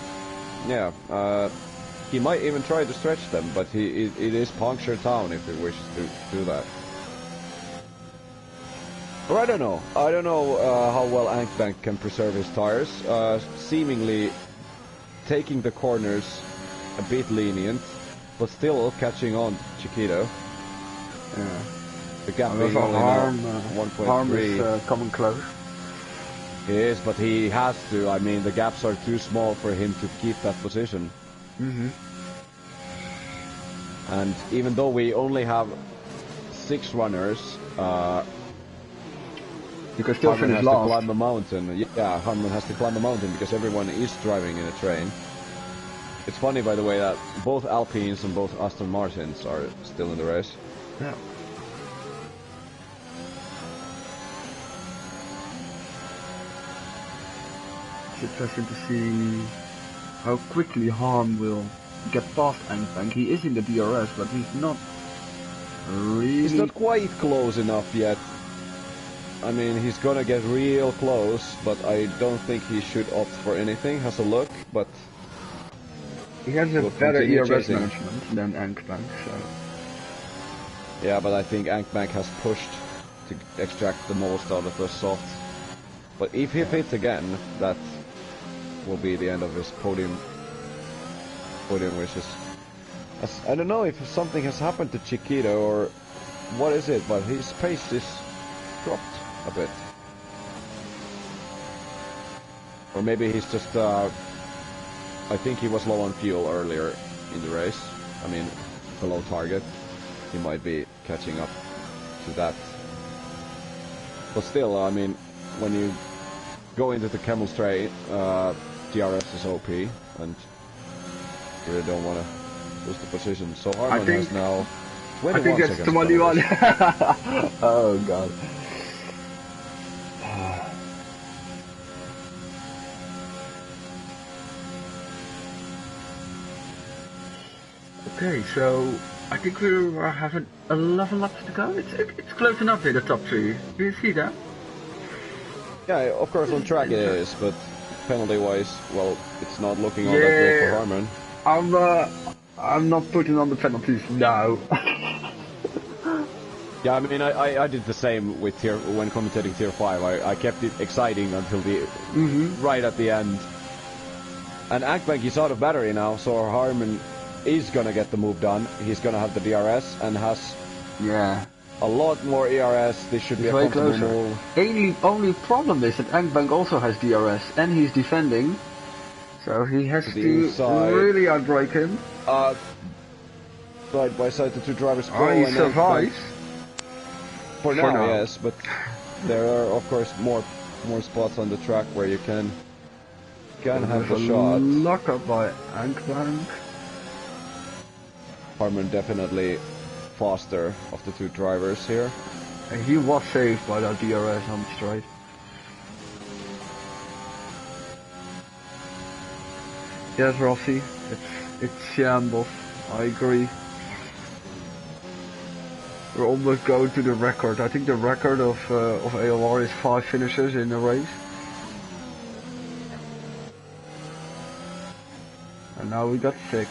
yeah, he might even try to stretch them, but it is puncture town if he wishes to do that. Or I don't know. I don't know how well Ankbank can preserve his tires. Seemingly taking the corners a bit lenient, but still catching on Chiquito. Yeah. The gap being only now 1.3. Harm is coming close. He is, but he has to. I mean, the gaps are too small for him to keep that position. And even though we only have 6 runners, you can still Harman finish has last. to climb a mountain. Yeah, Harman has to climb a mountain because everyone is driving in a train. It's funny, by the way, that both Alpines and both Aston Martins are still in the race. Yeah. It's interesting to see how quickly Harm will get past Ankbank. He is in the DRS, but he's not really... He's not quite close enough yet. I mean, he's gonna get real close, but I don't think he should opt for anything. Has a look, but... He has a better ERS management than Ankbank, so... Yeah, but I think Ankbank has pushed to extract the most out of the soft. But if he pits again, that will be the end of his podium wishes. I don't know if something has happened to Chiquito or what is it, but his pace is dropped a bit. Or maybe he's just, I think he was low on fuel earlier in the race. I mean, below target. He might be catching up to that. But still, I mean, when you go into the camel straight, DRS is OP, and you really don't want to lose the position. So Harman has now 21 I think that's seconds. 21. Oh god. Okay, so I think we have 11 laps to go. It's close enough here, the top 3. Do you see that? Yeah, of course on track it is, but penalty-wise, well, it's not looking all that good for Harman. I'm not putting on the penalties now. Yeah, I mean, I did the same with when commentating Tier 5. I kept it exciting until the right at the end. And Ankbank is out of battery now, so Harman is gonna get the move done. He's gonna have the DRS and has a lot more ERS. This should be a comfortable move. Only problem is that Ankbank also has DRS and he's defending, so he has to really outbrake him. Side by side, the two drivers go. He survives. For now, yes, but there are of course more spots on the track where you can have a shot. Lock up by Ankbank. Harman definitely faster of the two drivers here. And he was saved by that DRS on the straight. Yes, Rossi, it's shambles. I agree. We're almost going to the record. I think the record of ALR is 5 finishes in a race. And now we got 6.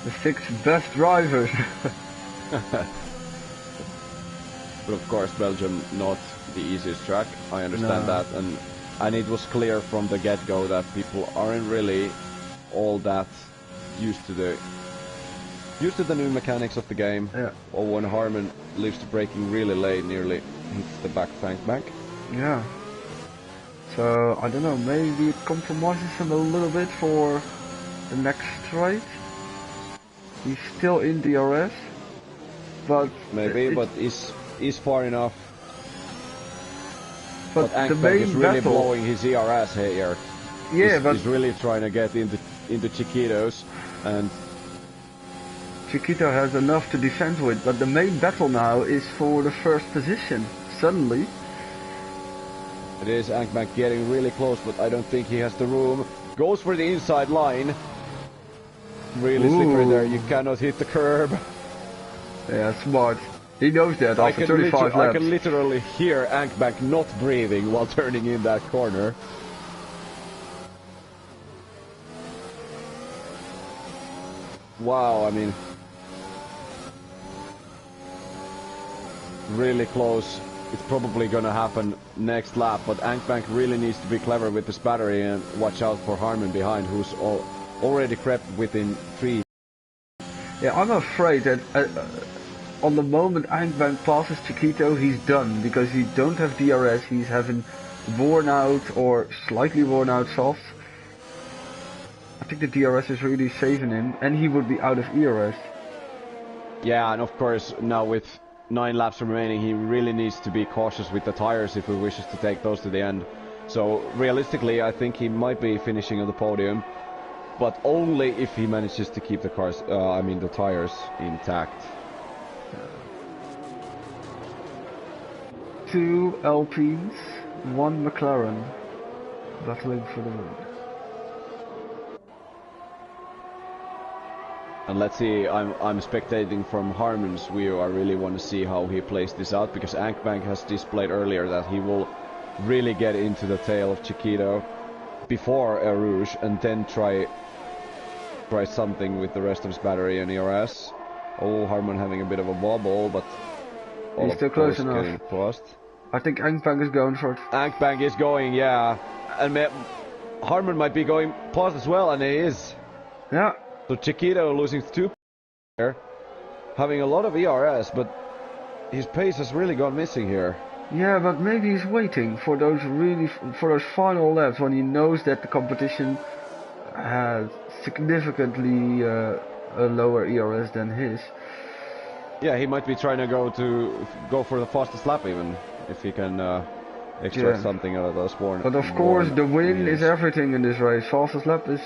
The 6 best drivers. But of course Belgium not the easiest track, I understand that, and it was clear from the get-go that people aren't really all that used to the new mechanics of the game. Or when Harman leaves the braking really late, nearly hits the back of Ankbank. Yeah. So I don't know, maybe it compromises him a little bit for the next straight. He's still in DRS, but maybe, but is far enough. But Ankbank is really blowing his ERS here. Yeah, but he's really trying to get into Chiquitos, and Chiquito has enough to defend with. But the main battle now is for the first position. Suddenly, it is Ankbank getting really close, but I don't think he has the room. Goes for the inside line. Really slippery there. You cannot hit the curb. Yeah, smart. He knows that after 35 laps. I can literally hear Ankbank not breathing while turning in that corner. Wow, I mean, really close. It's probably gonna happen next lap, but Ankbank really needs to be clever with this battery and watch out for Harman behind, who's already crept within 3. Yeah, I'm afraid that on the moment Ankbank passes Chiquito, he's done, because he don't have DRS, he's having worn out or slightly worn out softs. I think the DRS is really saving him, and he would be out of ERS. Yeah, and of course now with 9 laps remaining, he really needs to be cautious with the tires if he wishes to take those to the end. So realistically, I think he might be finishing on the podium, but only if he manages to keep the the tires intact. 2 Alpines, 1 McLaren, battling for the win. And let's see, I'm spectating from Harman's view. I really want to see how he plays this out, because Ankbank has displayed earlier that he will really get into the tail of Chiquito before Eau Rouge and then try something with the rest of his battery and ERS. Oh, Harman having a bit of a wobble, but he's still close enough. Getting past. I think Ankbank is going for it. Ankbank is going, yeah. And Harman might be going past as well, and he is. Yeah. So Chiquito losing 2 here, having a lot of ERS, but his pace has really gone missing here. Yeah, but maybe he's waiting for those final laps when he knows that the competition has significantly a lower ERS than his. Yeah, he might be trying to go for the fastest lap even, if he can extract something out of those warnings. But of course, the win is everything in this race. Fastest lap is.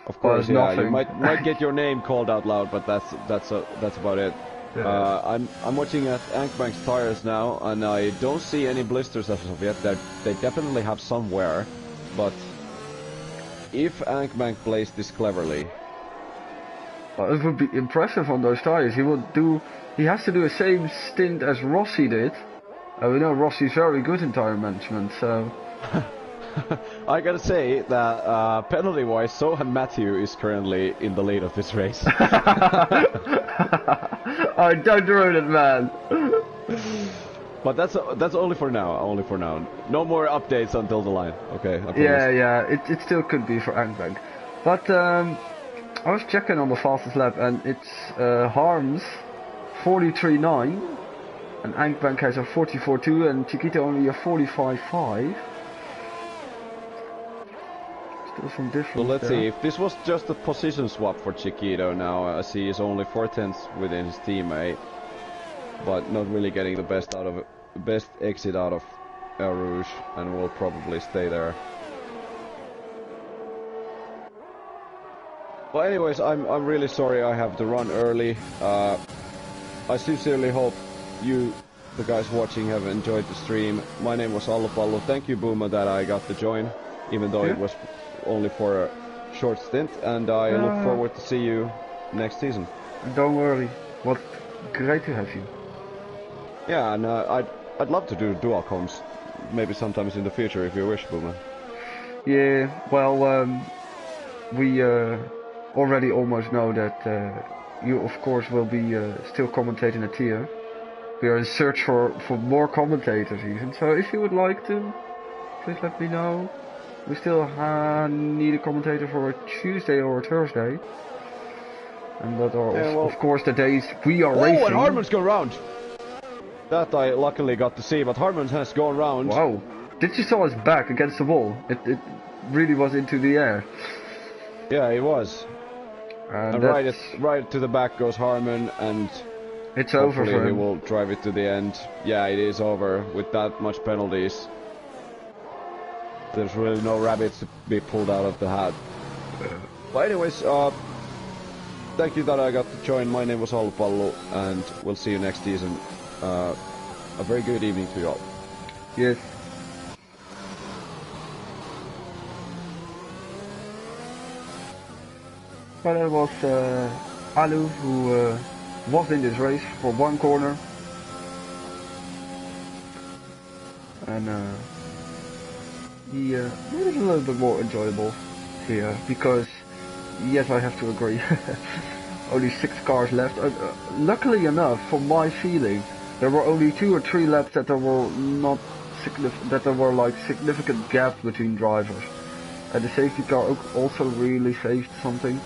Of course, yeah. Nothing. You might get your name called out loud, but that's about it. Yeah. I'm watching at Ankbank's tires now, and I don't see any blisters as of yet. They definitely have some wear, but if Ankbank plays this cleverly, it would be impressive on those tires. He has to do the same stint as Rossi did. We know Rossi's very good in tire management, so. I gotta say that penalty-wise, Sohan Matthew is currently in the lead of this race. Oh, don't ruin it, man. But that's only for now. Only for now. No more updates until the line. Okay. I promise. Yeah. It still could be for Ankbank, but I was checking on the fastest lap and it's Harms 43.9 and Ankbank has a 44.2 and Chiquito only a 45.5. Still some difference. So let's there. see, if this was just a position swap for Chiquito now, as he is only 4/10 within his teammate, but not really getting the best exit out of El Rouge, and will probably stay there. Well, anyways, I'm really sorry I have to run early. I sincerely hope you, the guys watching, have enjoyed the stream. My name was Allopallo. Thank you, Booma, that I got to join, even though it was only for a short stint. And I look forward to see you next season. Don't worry. What great to have you. Yeah, and I'd love to do dual comms, maybe sometimes in the future if you wish, Booma. Yeah. Well, we already almost know that you, of course, will be still commentating a tier. We are in search for more commentators even, so if you would like to, please let me know. We still need a commentator for a Tuesday or a Thursday. And that are, of course, the days we are racing. Oh, and Harmon's gone round! That I luckily got to see, but Harmon has gone round. Wow. Did you saw his back against the wall? It really was into the air. Yeah, it was. And right to the back goes Harmon, and it's over for him. He will drive it to the end. Yeah, it is over with that much penalties. There's really no rabbits to be pulled out of the hat. But anyways, thank you that I got to join. My name was Allopallo, and we'll see you next season. A very good evening to you all. Yes. Well, that was Alu, who was in this race for one corner. And he made it a little bit more enjoyable here, because, yes, I have to agree, only 6 cars left. Luckily enough, for my feeling, there were only 2 or 3 laps that there were not significant gaps between drivers. And the safety car also really saved something.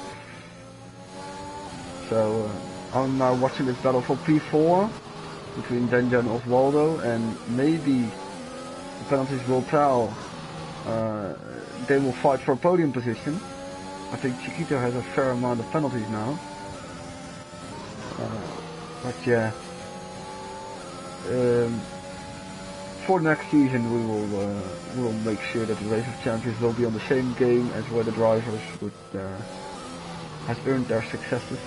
So I'm now watching this battle for P4 between Denja and Osvaldo, and maybe the penalties will tell. They will fight for a podium position. I think Chiquito has a fair amount of penalties now. But yeah, for next season we will make sure that the Race of Champions will be on the same game as where the drivers would has earned their successes.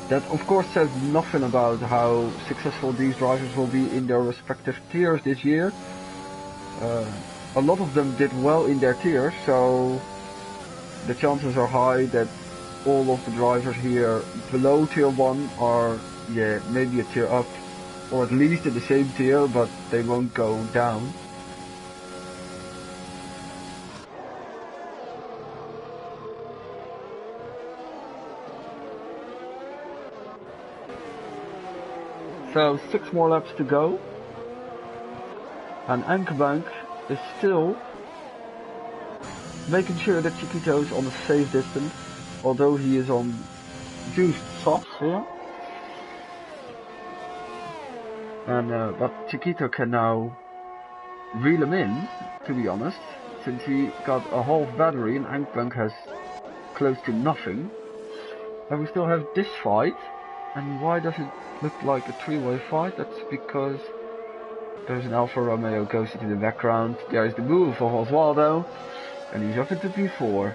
That of course says nothing about how successful these drivers will be in their respective tiers this year. A lot of them did well in their tiers, so the chances are high that all of the drivers here below tier 1 are, yeah, maybe a tier up, or at least in the same tier, but they won't go down. So 6 more laps to go, and Ankerbank is still making sure that Chiquito is on a safe distance, although he is on juiced softs here. And but Chiquito can now reel him in, to be honest, since he got a half battery and Ankerbank has close to nothing. And we still have this fight. And why does it look like a 3-way fight? That's because there's an Alfa Romeo goes into the background. There's the move of Osvaldo, and he's up into P4.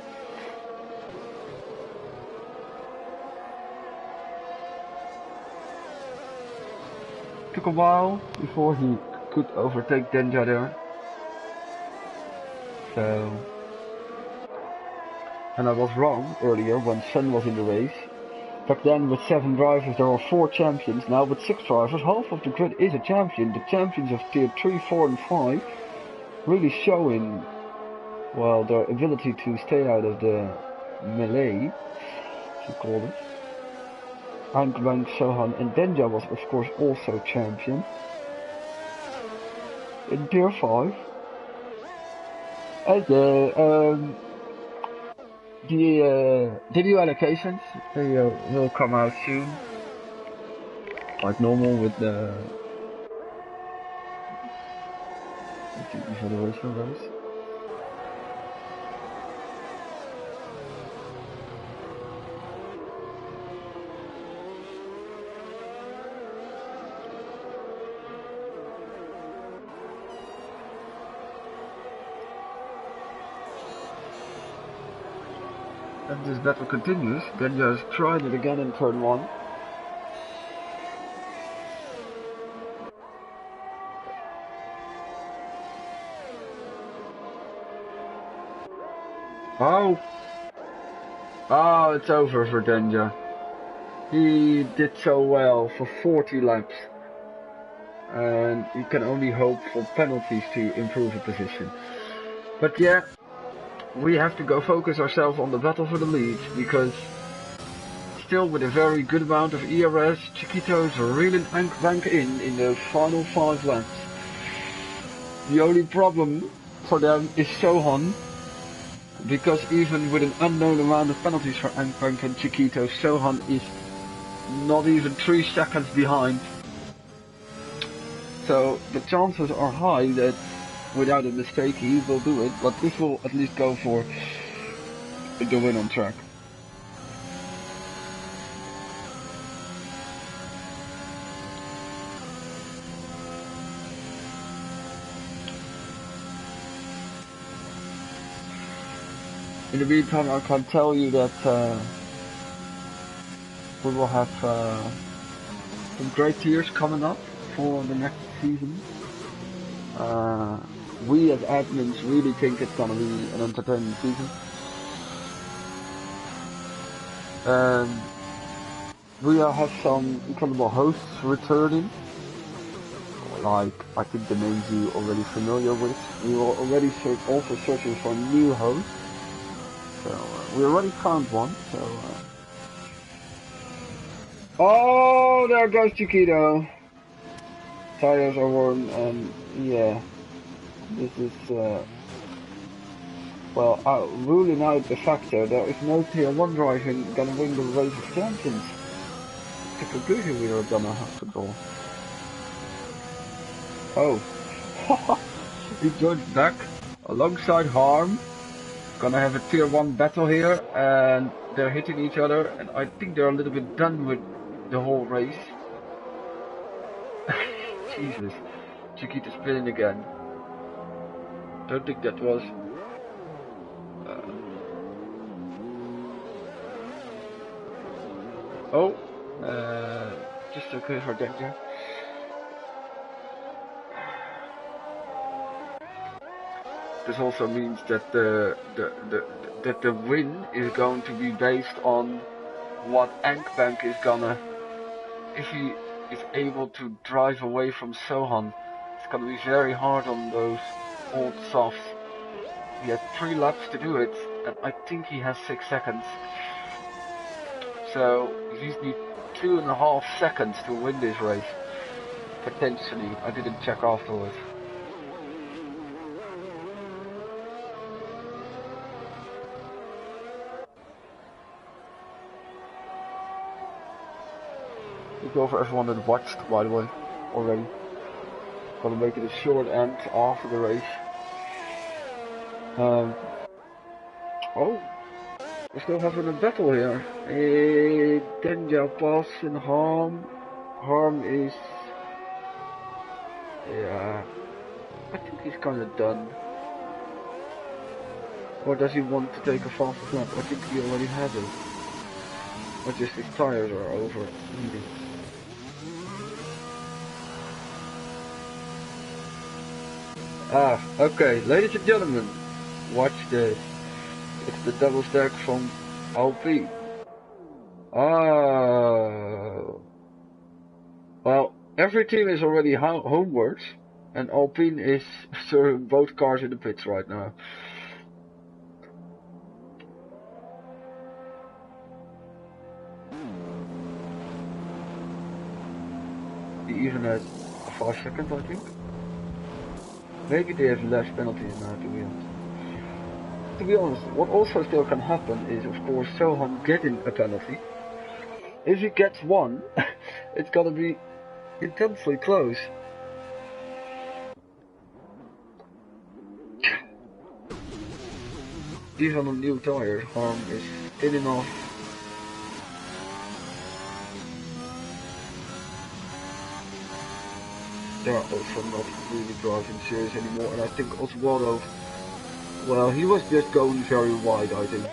Took a while before he could overtake Denja there. So, and I was wrong earlier when Sun was in the race. Back then with 7 drivers there were 4 champions. Now with 6 drivers, half of the grid is a champion. The champions of tier 3, 4 and 5 really showing, well, their ability to stay out of the melee, as you call it. Ankerbank, Sohan and Denja was of course also champion in tier 5. And The new allocations, they will come out soon, like normal with the evaluation race. And this battle continues, then just tried it again in turn 1. Oh! Oh, it's over for Denja. He did so well for 40 laps. And you can only hope for penalties to improve the position. But yeah, we have to go focus ourselves on the battle for the lead, because still with a very good amount of ERS, Chiquito's reeling bank in those final 5 laps. The only problem for them is Sohan, because even with an unknown amount of penalties for Ankbank and Chiquito, Sohan is not even 3 seconds behind. So the chances are high that without a mistake he will do it, but this will at least go for the win on track. In the meantime, I can tell you that we will have some great tiers coming up for the next season. We as admins really think it's gonna be an entertaining season. We have some incredible hosts returning, like I think the names you're already familiar with. We were already also searching for new hosts, so we already found one. So oh, there goes Chiquito. Tires are worn, and yeah, this is well, ruling out the factor there is no tier 1 driving gonna win the race of champions. The conclusion we are gonna have to draw. Oh, he joins back alongside Harm. Gonna have a tier 1 battle here, and they're hitting each other, and I think they're a little bit done with the whole race. Jesus, Chiquita spinning again. Don't think that was. Just okay for danger. This also means that the win is going to be based on what Ankbank is gonna, if he is able to drive away from Sohan. It's gonna be very hard on those old softs. He has 3 laps to do it, and I think he has 6 seconds. So he needs 2.5 seconds to win this race. Potentially, I didn't check afterwards. Thank you all for everyone that watched, by the way, already. Gonna make it a short end after the race. Oh, we're still having a battle here. Denja Pass and Harm. Harm is, yeah, I think he's kind of done. Or does he want to take a faster lap? I think he already has it. Or just his tires are over. Ah, okay, ladies and gentlemen, watch this. It's the double stack from LP. Oh. Well, every team is already homewards, and Alpine is serving both cars in the pits right now. He even has 5 seconds, I think. Maybe they have less penalties now, to be honest. to be honest, what also still can happen is, of course, Sohan getting a penalty. If he gets one, it's gonna be intensely close. Even on new tires, Harm is thin enough. They're also not really driving serious anymore, and I think Oswaldo, well, he was just going very wide, I think.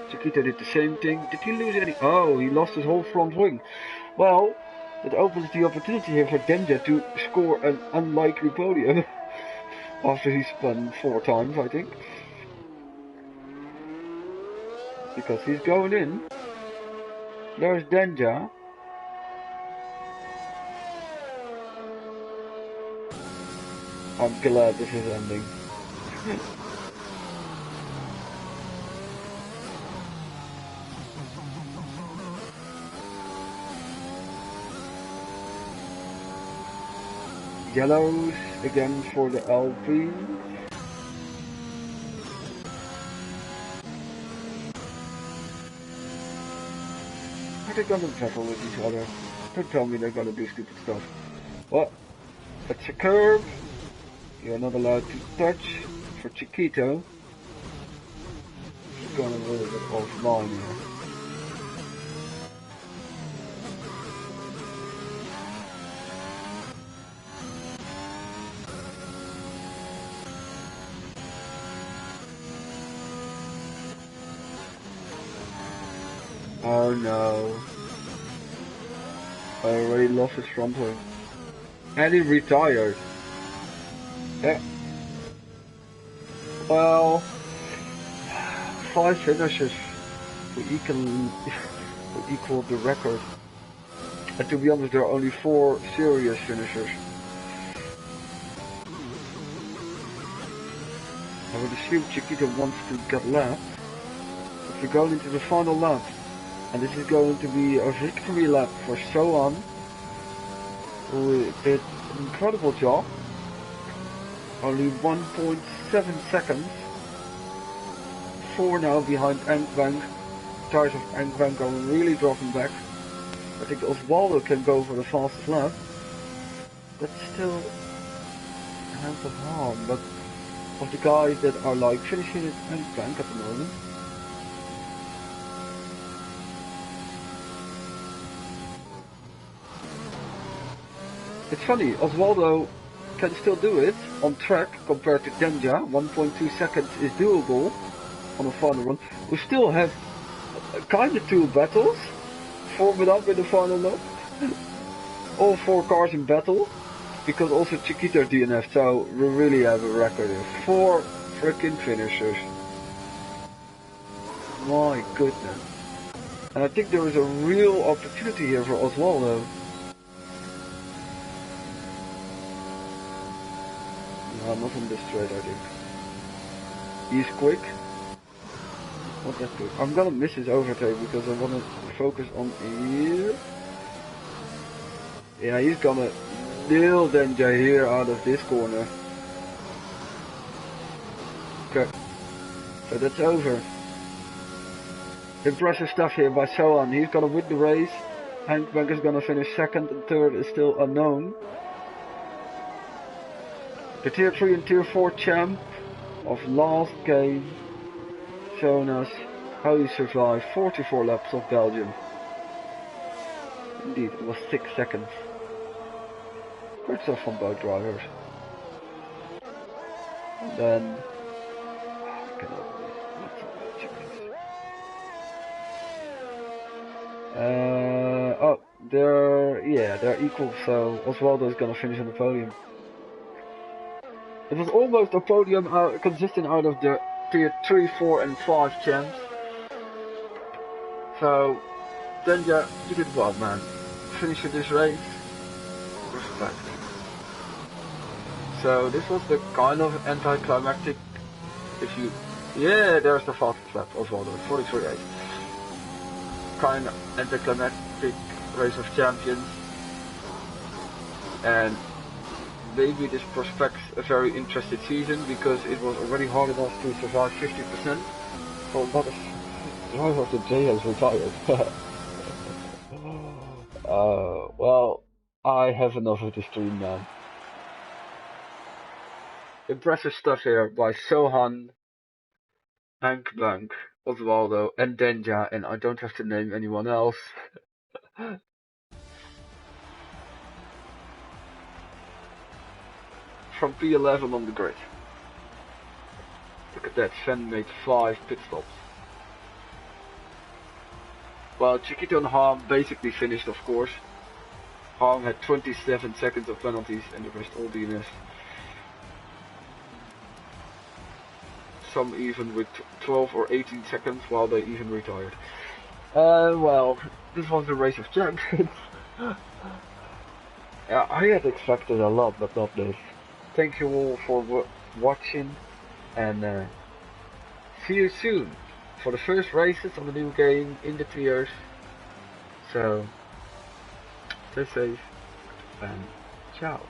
Chiquito did the same thing. Did he lose any? Oh, he lost his whole front wing. Well, it opens the opportunity here for Denja to score an unlikely podium. After he spun 4 times, I think. Because he's going in. There's Denja. I'm glad this is ending. Yellows again for the LP. Are they gonna battle with each other? Don't tell me they're gonna do stupid stuff. What? That's a curve. You're not allowed to touch for Chiquito. He's gone a little bit offline here. Oh no. I already lost his front wing. And he retired. Yeah. Well, 5 finishes would equal the record. And to be honest, there are only 4 serious finishers. I would assume Chiquito wants to get lapped. But we're going into the final lap. And this is going to be a victory lap for Sohan, who did an incredible job. Only 1.7 seconds. 4 now behind Engbank. Tires of Engbank are really dropping back. I think Oswaldo can go for the fastest lap. That's still hands of harm, but of the guys that are like finishing at Engbank at the moment. It's funny, Oswaldo can still do it on track compared to Denja. 1.2 seconds is doable on a final run. We still have kind of 2 battles. Form it up in the final lap. All 4 cars in battle. Because also Chiquito DNF, so we really have a record here. 4 freaking finishers. My goodness. And I think there is a real opportunity here for Oswaldo. No, not on this straight, I think. He's quick. Not that good. I'm gonna miss his overtake because I wanna focus on here. Yeah, he's gonna nail Denja here out of this corner. Okay. So that's over. Impressive stuff here by Sohan. He's gonna win the race. Engbank is gonna finish second and third is still unknown. The Tier 3 and Tier 4 champ of last game shown us how he survived 44 laps of Belgium. Indeed, it was 6 seconds. Great stuff from both drivers. And then... oh, they're equal, so Oswaldo is gonna finish on the podium. It was almost a podium consisting out of the Tier 3, 4 and 5 champs. So, Denja, you did well, man. Finishing this race. Respect. So, this was the kind of anticlimactic, if you... Yeah, there's the fastest lap, Oswaldo, 43.8. Kind of anticlimactic race of champions. And maybe this prospects a very interesting season, because it was already hard enough to survive 50%. So that is driver of the day has retired. Well, I have enough of the stream now. Impressive stuff here by Sohan, Hank Blank, Osvaldo, and Denja, and I don't have to name anyone else. From P11 on the grid. Look at that, Sven made 5 pit stops. Well, Chiquito and Harm basically finished, of course. Harm had 27 seconds of penalties and the rest all DNS. Some even with 12 or 18 seconds while they even retired. Well, this was the race of champions. Yeah, I had expected a lot, but not this. Thank you all for watching, and see you soon for the first races of the new game in the tiers. So, stay safe and ciao.